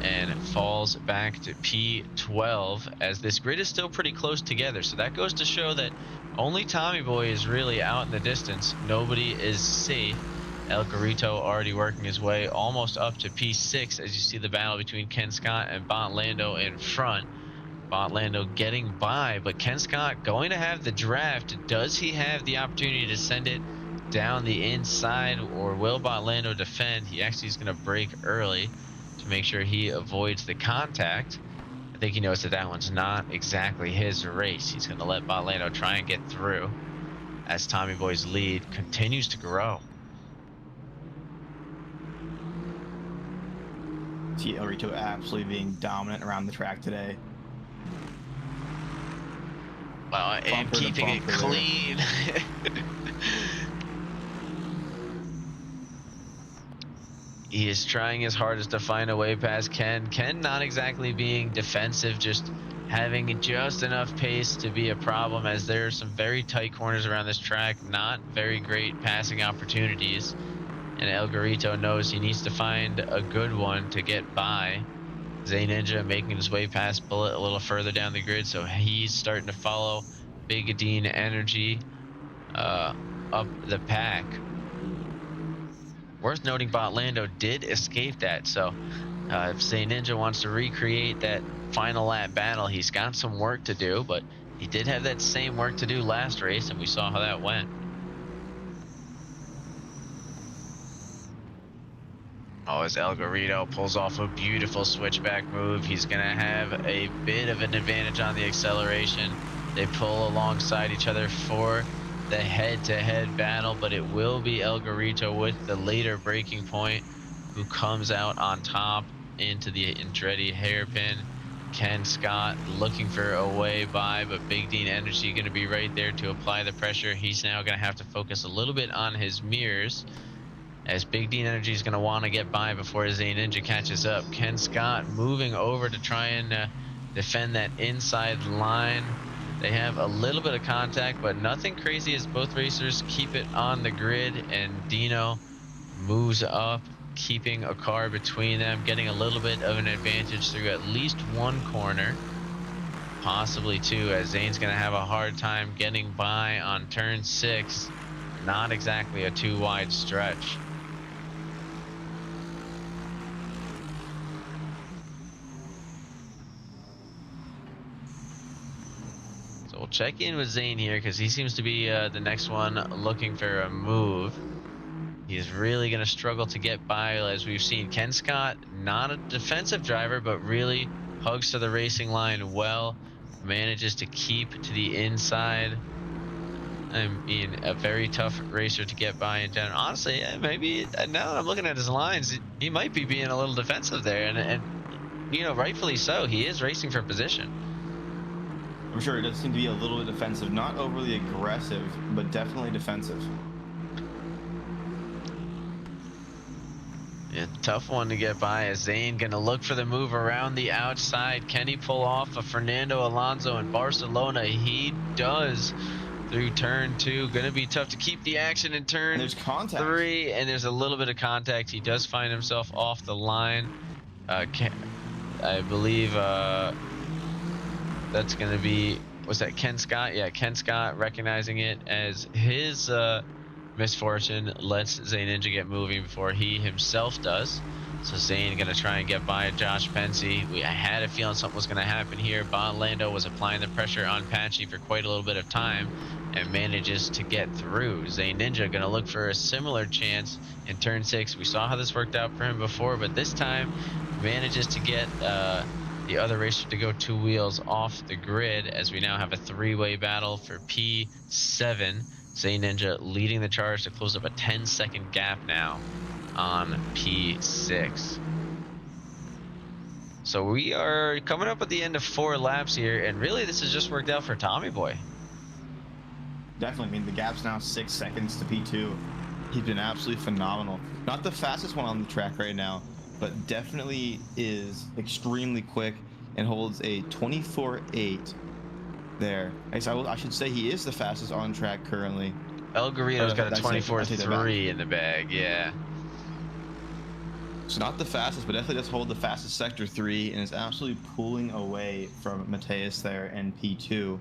and falls back to P12, as this grid is still pretty close together. So that goes to show that only Tommy Boy is really out in the distance. Nobody is safe. El Garito already working his way almost up to P6, as you see the battle between Ken Scott and Botlando in front. Botlando getting by, but Ken Scott going to have the draft. Does he have the opportunity to send it down the inside, or will Botlando defend? He actually is going to brake early to make sure he avoids the contact. I think he knows that that one's not exactly his race. He's going to let Botlando try and get through as Tommy Boy's lead continues to grow. See El Garito absolutely being dominant around the track today. Well, and keeping it clean. He is trying his hardest to find a way past Ken. Ken not exactly being defensive, just having just enough pace to be a problem, as there are some very tight corners around this track, not very great passing opportunities. And El Garito knows he needs to find a good one to get by. Zay Ninja making his way past Bullet a little further down the grid, so he's starting to follow Big Dean Energy up the pack. Worth noting, Botlando did escape that, so if Zay Ninja wants to recreate that final lap battle, he's got some work to do, but he did have that same work to do last race, and we saw how that went. Oh, as El Garito pulls off a beautiful switchback move, he's going to have a bit of an advantage on the acceleration. They pull alongside each other for the head-to-head battle, but it will be El Garito with the later breaking point who comes out on top into the Andretti hairpin. Ken Scott looking for a way by, but Big Dean Energy going to be right there to apply the pressure. He's now going to have to focus a little bit on his mirrors, as Big Dean Energy is going to want to get by before Zay Ninja catches up. Ken Scott moving over to try and defend that inside line. They have a little bit of contact, but nothing crazy as both racers keep it on the grid, and Dino moves up, keeping a car between them, getting a little bit of an advantage through at least one corner, possibly two, as Zane's going to have a hard time getting by on turn 6. Not exactly a too wide stretch. So we'll check in with Zane here because he seems to be the next one looking for a move. He's really going to struggle to get by, as we've seen. Ken Scott, not a defensive driver, but really hugs to the racing line well, manages to keep to the inside. I mean, a very tough racer to get by in general. Honestly, maybe now that I'm looking at his lines, he might be being a little defensive there, and you know, rightfully so. He is racing for position. I'm sure it does seem to be a little bit defensive, not overly aggressive, but definitely defensive. Yeah, tough one to get by, as Zane gonna look for the move around the outside. Can he pull off a Fernando Alonso in Barcelona? He does through turn 2. Gonna be tough to keep the action in turn There's contact. 3, and there's a little bit of contact. He does find himself off the line. I believe that's gonna be, was that Ken Scott? Yeah, Ken Scott recognizing it as his misfortune lets Zane Ninja get moving before he himself does. So Zane gonna try and get by Josh Pensy. I had a feeling something was gonna happen here. Bon Lando was applying the pressure on Patchy for quite a little bit of time and manages to get through. Zane Ninja gonna look for a similar chance in turn 6. We saw how this worked out for him before, but this time manages to get the other racer to go 2 wheels off the grid, as we now have a 3-way battle for P7. Zane Ninja leading the charge to close up a 10-second gap now on P6. So we are coming up at the end of 4 laps here, and really this has just worked out for Tommy Boy. Definitely. I mean, the gap's now 6 seconds to P2. He's been absolutely phenomenal. Not the fastest one on the track right now, but definitely is extremely quick and holds a 24.8 there. I should say he is the fastest on track currently. El Garrido's got a 24.3 in the bag, yeah. So not the fastest, but definitely does hold the fastest sector 3 and is absolutely pulling away from Mateus there in P2.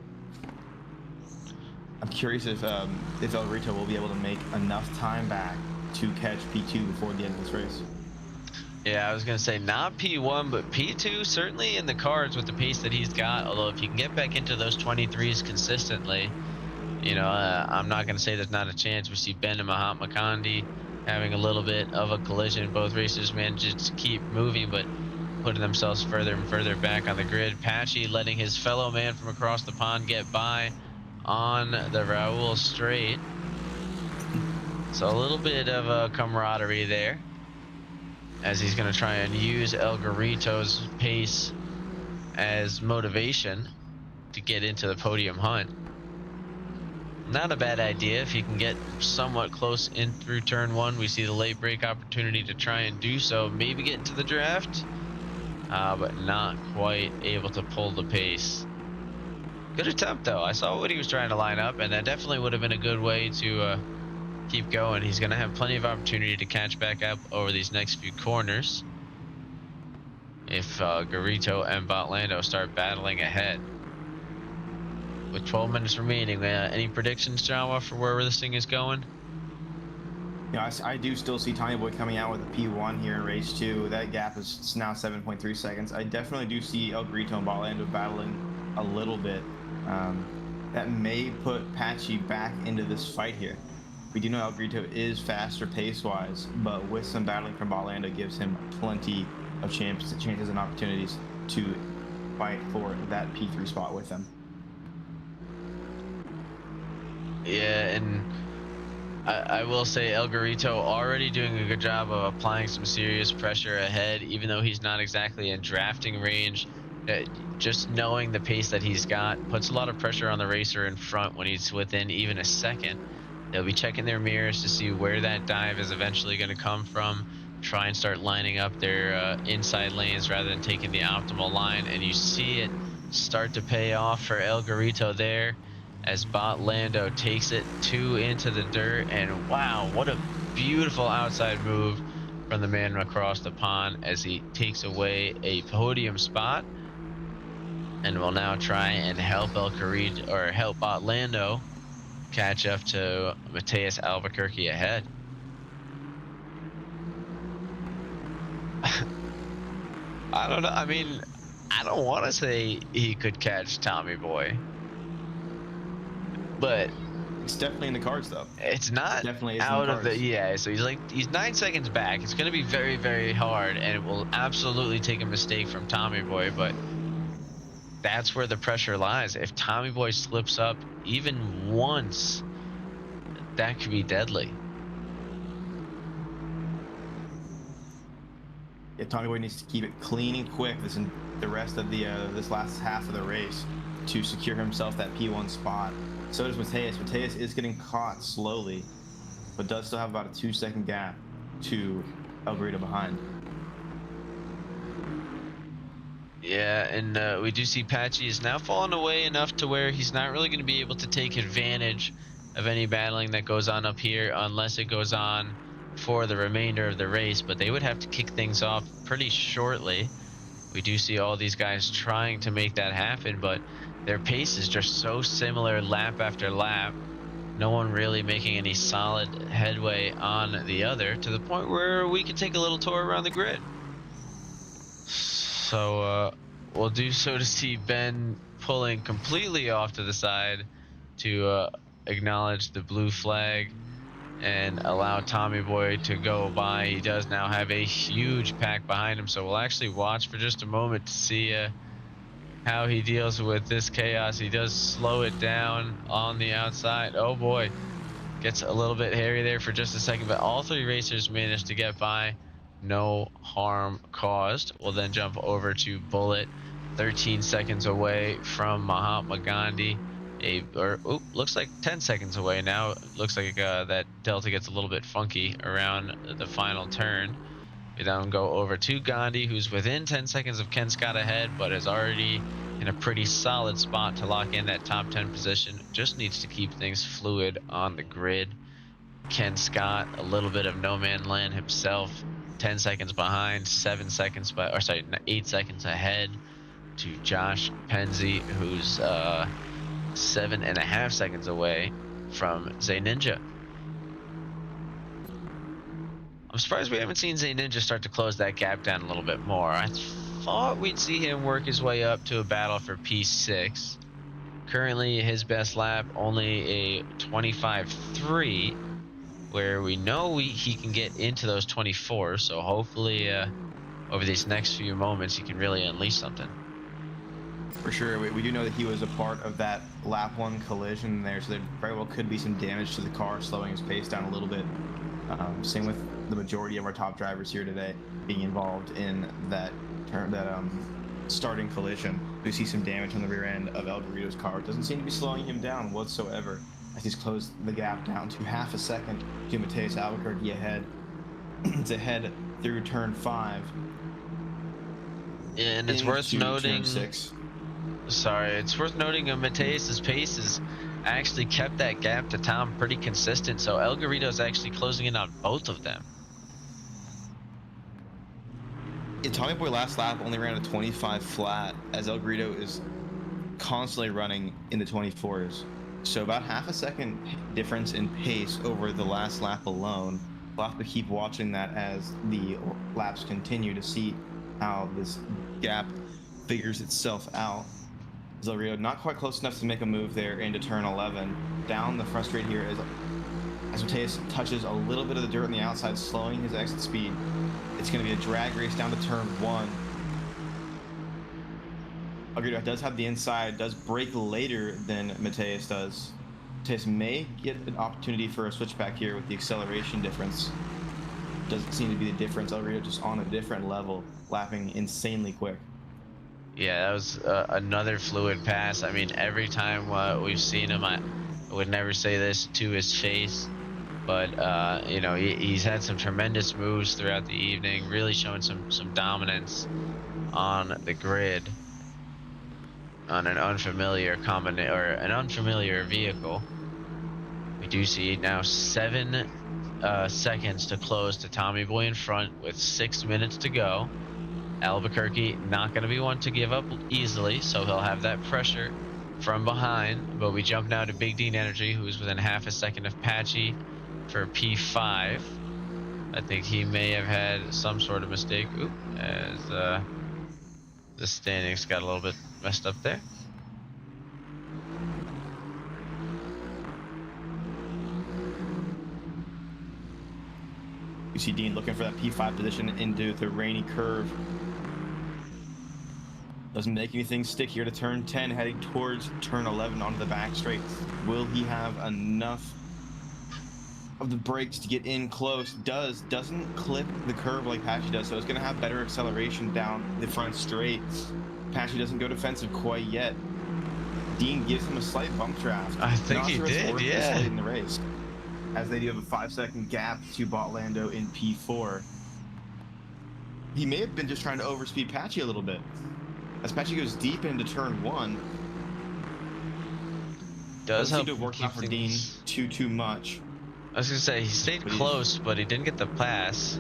I'm curious if El Garrido will be able to make enough time back to catch P2 before the end of this race. Yeah, I was going to say not P1, but P2 certainly in the cards with the pace that he's got. Although if you can get back into those 23s consistently, you know, I'm not going to say there's not a chance. We see Ben and Mahatma Gandhi having a little bit of a collision. Both racers managed to keep moving, but putting themselves further and further back on the grid. Patchy letting his fellow man from across the pond get by on the Raul straight. So a little bit of a camaraderie there, as he's going to try and use El Garrido's pace as motivation to get into the podium hunt. Not a bad idea if he can get somewhat close in through turn 1. We see the late break opportunity to try and do so, maybe get into the draft, but not quite able to pull the pace. Good attempt though. I saw what he was trying to line up, and that definitely would have been a good way to keep going. He's going to have plenty of opportunity to catch back up over these next few corners if Garrido and Botlando start battling ahead. With 12 minutes remaining, any predictions, Jawa, for where this thing is going? Yeah, I do still see Tommy Boy coming out with a P1 here in race 2. That gap is now 7.3 seconds. I definitely do see El Garrido and Botlando battling a little bit. That may put Patchy back into this fight here. We do know El Garrido is faster pace-wise, but with some battling from Botlando gives him plenty of chances and opportunities to fight for that P3 spot with them. Yeah, and I will say El Garrido already doing a good job of applying some serious pressure ahead, even though he's not exactly in drafting range. Just knowing the pace that he's got puts a lot of pressure on the racer in front when he's within even a second. They'll be checking their mirrors to see where that dive is eventually going to come from, try and start lining up their inside lanes rather than taking the optimal line, and you see it start to pay off for El Garito there as Bot Lando takes it 2 into the dirt. And wow, what a beautiful outside move from the man across the pond as he takes away a podium spot, and will now try and help El Garito, or help Bot Lando catch up to Mateus Albuquerque ahead. I don't know. I mean, I don't want to say he could catch Tommy Boy, but It's definitely in the cards, though. it's not Definitely is in the out of the, cards. yeah. So he's 9 seconds back. It's going to be very, very hard, and it will absolutely take a mistake from Tommy Boy. But that's where the pressure lies. If Tommy Boy slips up even once, that could be deadly. Yeah, Tommy Boy needs to keep it clean and quick the rest of the this last half of the race to secure himself that P1 spot. So does Mateus. Mateus is getting caught slowly, but does still have about a 2-second gap to El Garito behind. Yeah, and we do see Patchy is now falling away enough to where he's not really going to be able to take advantage of any battling that goes on up here unless it goes on for the remainder of the race, but they would have to kick things off pretty shortly. We do see all these guys trying to make that happen, but their pace is just so similar lap after lap. No one really making any solid headway on the other, to the point where we can take a little tour around the grid. So we'll do so to see Ben pulling completely off to the side to acknowledge the blue flag and allow Tommy Boy to go by. He does now have a huge pack behind him, so we'll actually watch for just a moment to see how he deals with this chaos. He does slow it down on the outside. Oh boy, gets a little bit hairy there for just a second, but all three racers managed to get by. No harm caused. We'll then jump over to Bullet, 13 seconds away from Mahatma Gandhi. Looks like 10 seconds away now. Looks like that delta gets a little bit funky around the final turn. We then go over to Gandhi, who's within 10 seconds of Ken Scott ahead, but is already in a pretty solid spot to lock in that top 10 position. Just needs to keep things fluid on the grid. Ken Scott, a little bit of no man land himself, 10 seconds behind, 8 seconds ahead to Josh Penzi, who's 7.5 seconds away from Zay Ninja. I'm surprised we haven't seen Zay Ninja start to close that gap down a little bit more. I thought we'd see him work his way up to a battle for P6. Currently, his best lap only a 25.3, where we know he can get into those 24s. So hopefully, over these next few moments, he can really unleash something. For sure, we do know that he was a part of that lap 1 collision there, so there very well could be some damage to the car, slowing his pace down a little bit. Same with the majority of our top drivers here today being involved in that starting collision. We see some damage on the rear end of El Garito's car. It doesn't seem to be slowing him down whatsoever, as he's closed the gap down to half a second to Mateus Albuquerque ahead. It's ahead through turn 5. And it's worth noting. Turn 6. Sorry, it's worth noting Mateus's pace has actually kept that gap to Tom pretty consistent, so El Garito's actually closing in on both of them. Yeah, Tommy Boy last lap only ran a 25 flat, as El Garito is constantly running in the 24s. So about half a second difference in pace over the last lap alone. We'll have to keep watching that as the laps continue to see how this gap figures itself out. El Garito not quite close enough to make a move there into turn 11. Down the front straight here as Mateus touches a little bit of the dirt on the outside, slowing his exit speed. It's going to be a drag race down to turn 1. El Garito does have the inside, does brake later than Mateus does. Mateus may get an opportunity for a switchback here with the acceleration difference. Doesn't seem to be the difference. El Garito just on a different level, lapping insanely quick. Yeah, that was another fluid pass. I mean, every time we've seen him, I would never say this to his face, but you know, he's had some tremendous moves throughout the evening, really showing some dominance on the grid. on an unfamiliar an unfamiliar vehicle. We do see now 7 seconds to close to Tommy Boy in front with 6 minutes to go. Albuquerque not going to be one to give up easily, so he'll have that pressure from behind. But we jump now to Big Dean Energy, who's within half a second of Patchy for P5. I think he may have had some sort of mistake. Oop, as the standings got a little bit messed up there. You see Dean looking for that P5 position into the rainy curve. Doesn't make anything stick here to turn 10, heading towards turn 11 onto the back straight. Will he have enough of the brakes to get in close? Doesn't clip the curve like Patchy does, so it's going to have better acceleration down the front straight. Patchy doesn't go defensive quite yet. Dean gives him a slight bump draft. I think Not he sure it's did, worth yeah. this late in the race, as they do have a 5-second gap to Botlando in P4. He may have been just trying to overspeed Patchy a little bit. As Patchy goes deep into turn 1, Does seem help to have worked out for Dean too much. I was gonna say he stayed close, but he didn't get the pass.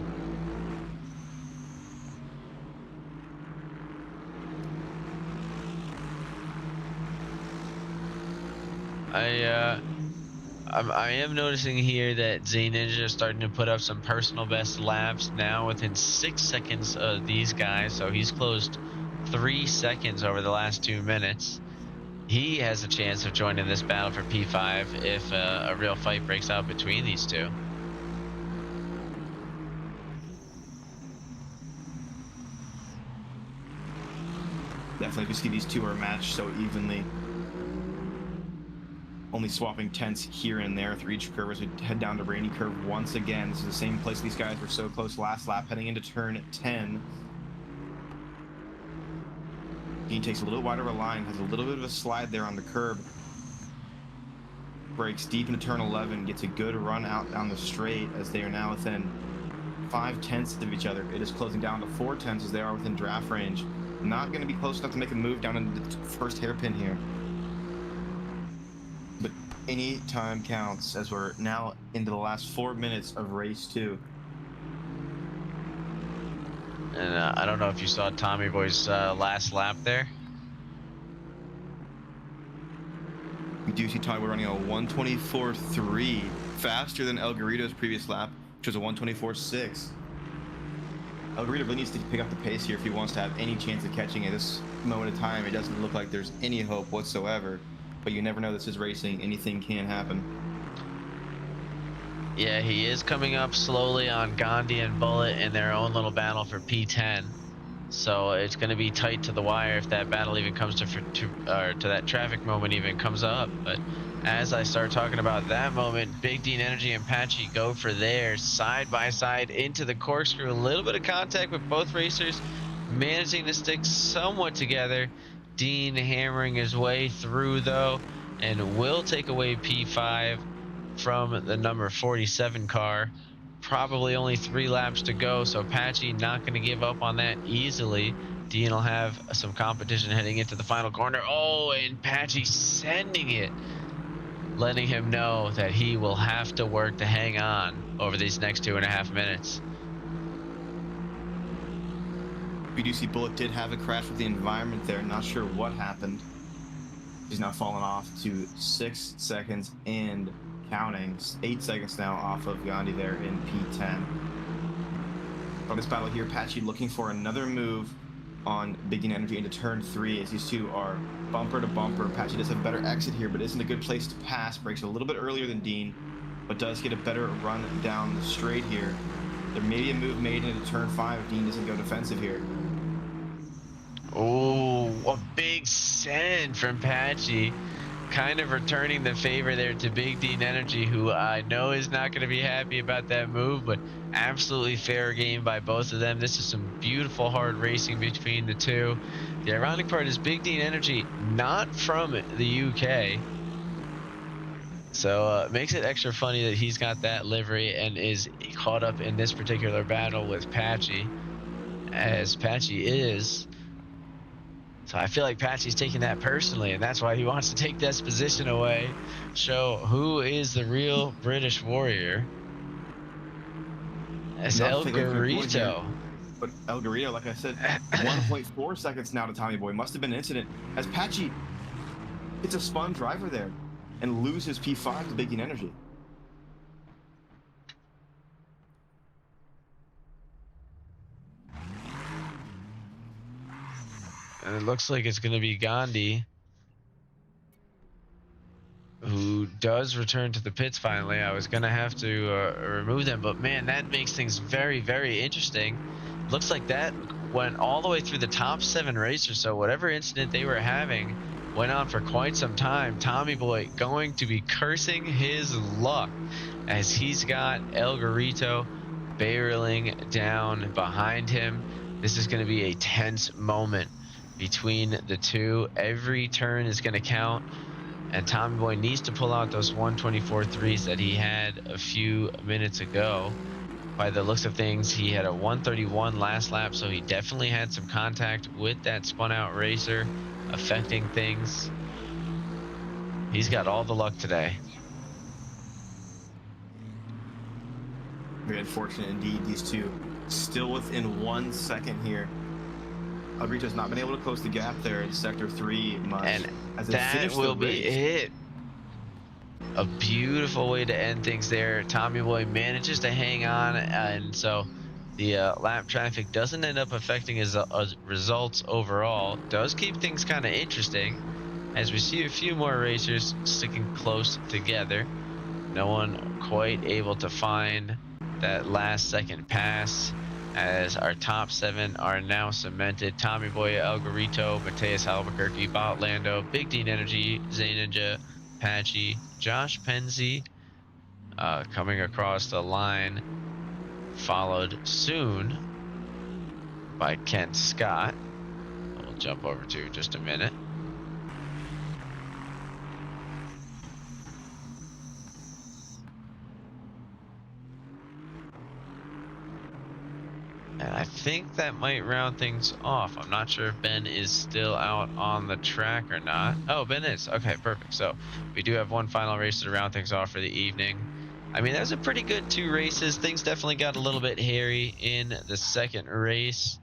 I am noticing here that Z Ninja is starting to put up some personal best laps now within 6 seconds of these guys, so he's closed 3 seconds over the last 2 minutes. He has a chance of joining this battle for P5 if a real fight breaks out between these two. Definitely, we see these two are matched so evenly. Only swapping tenths here and there through each curve as we head down to Rainy Curve once again. This is the same place these guys were so close last lap, heading into turn 10. Dean takes a little wider of a line, has a little bit of a slide there on the curb. Breaks deep into turn 11, gets a good run out down the straight as they are now within 5 tenths of each other. It is closing down to 4 tenths as they are within draft range. Not going to be close enough to make a move down into the first hairpin here. But any time counts as we're now into the last 4 minutes of race 2. And I don't know if you saw Tommy Boy's last lap there. We do see Tommy Boy running a 124.3, faster than El Garrido's previous lap, which was a 124.6. El Garrido really needs to pick up the pace here if he wants to have any chance of catching at this moment of time. It doesn't look like there's any hope whatsoever, but you never know, this is racing. Anything can happen. Yeah, he is coming up slowly on Gandhi and Bullet in their own little battle for P10. So it's going to be tight to the wire if that battle even comes to that traffic moment even comes up. But as I start talking about that moment, Big Dean Energy and Patchy go for theirs side by side into the corkscrew. A little bit of contact with both racers, managing to stick somewhat together. Dean hammering his way through though, and will take away P5 from the number 47 car. Probably only 3 laps to go, so Patchy not going to give up on that easily. Dean will have some competition heading into the final corner. Oh, and Patchy sending it, letting him know that he will have to work to hang on over these next 2.5 minutes. We do see Bullet did have a crash with the environment there. Not sure what happened. He's now fallen off to 6 seconds and counting. 8 seconds now off of Gandhi there in P10. On this battle here, Patchy looking for another move on Big Dean Energy into turn 3 as these two are bumper to bumper. Patchy does have a better exit here, but isn't a good place to pass. Breaks a little bit earlier than Dean, but does get a better run down the straight here. There may be a move made into turn 5 if Dean doesn't go defensive here. Oh, a big send from Patchy. Kind of returning the favor there to Big Dean Energy, who I know is not going to be happy about that move, but absolutely fair game by both of them. This is some beautiful hard racing between the two. The ironic part is Big Dean Energy not from the UK, so it makes it extra funny that he's got that livery and is caught up in this particular battle with Patchy, as Patchy is So I feel like Patchy's taking that personally, and that's why he wants to take this position away. Show who is the real British warrior. It's El Nothing we can point here. Garito. But El Garrido, like I said, 1.4 seconds now to Tommy Boy. Must have been an incident. As Patchy hits a spun driver there and loses P5 to Baking Energy. And it looks like it's going to be Gandhi, who does return to the pits finally. I was going to have to remove them, but man, that makes things very, very interesting. Looks like that went all the way through the top 7 racers, so whatever incident they were having went on for quite some time. Tommy Boy going to be cursing his luck as he's got El Garito barreling down behind him. This is going to be a tense moment between the two. Every turn is going to count, and Tommy Boy needs to pull out those 124 threes that he had a few minutes ago. By the looks of things, he had a 131 last lap, so he definitely had some contact with that spun out racer, affecting things. He's got all the luck today. Very unfortunate indeed. These two still within 1 second here. Algrito's not been able to close the gap there in Sector 3 much. And as they that finish the will be race. it. A beautiful way to end things there. Tommy Boy manages to hang on, and so the lap traffic doesn't end up affecting his results overall. Does keep things kind of interesting as we see a few more racers sticking close together. No one quite able to find that last second pass, as our top 7 are now cemented. Tommy Boy, El Garito, Mateus Albuquerque, Bot Lando, Big Dean Energy, Zay Ninja, Patchy, Josh Penzi coming across the line, followed soon by Kent Scott. We'll jump over to just a minute. And I think that might round things off. I'm not sure if Ben is still out on the track or not. Oh, Ben is. Okay, perfect. So we do have one final race to round things off for the evening. I mean, that was a pretty good 2 races. Things definitely got a little bit hairy in the second race.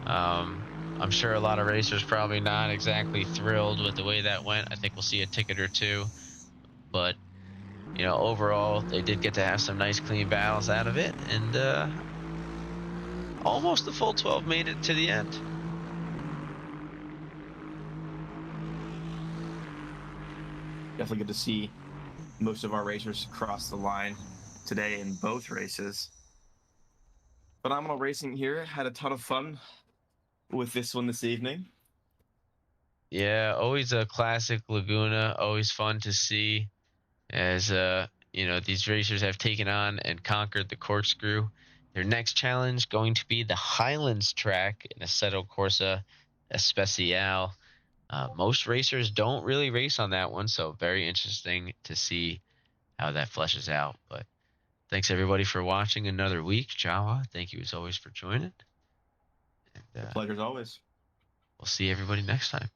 I'm sure a lot of racers probably not exactly thrilled with the way that went. I think we'll see a ticket or 2. But, you know, overall, they did get to have some nice clean battles out of it. And, almost the full 12 made it to the end. Definitely good to see most of our racers cross the line today in both races. Phenomenal racing here. Had a ton of fun with this one this evening. Yeah, always a classic Laguna. Always fun to see as, you know, these racers have taken on and conquered the corkscrew. Their next challenge going to be the Highlands track in Assetto Corsa Especial. Most racers don't really race on that one, so very interesting to see how that fleshes out. But thanks everybody for watching another week. Jawa, thank you as always for joining. And Pleasure as always. we'll see everybody next time.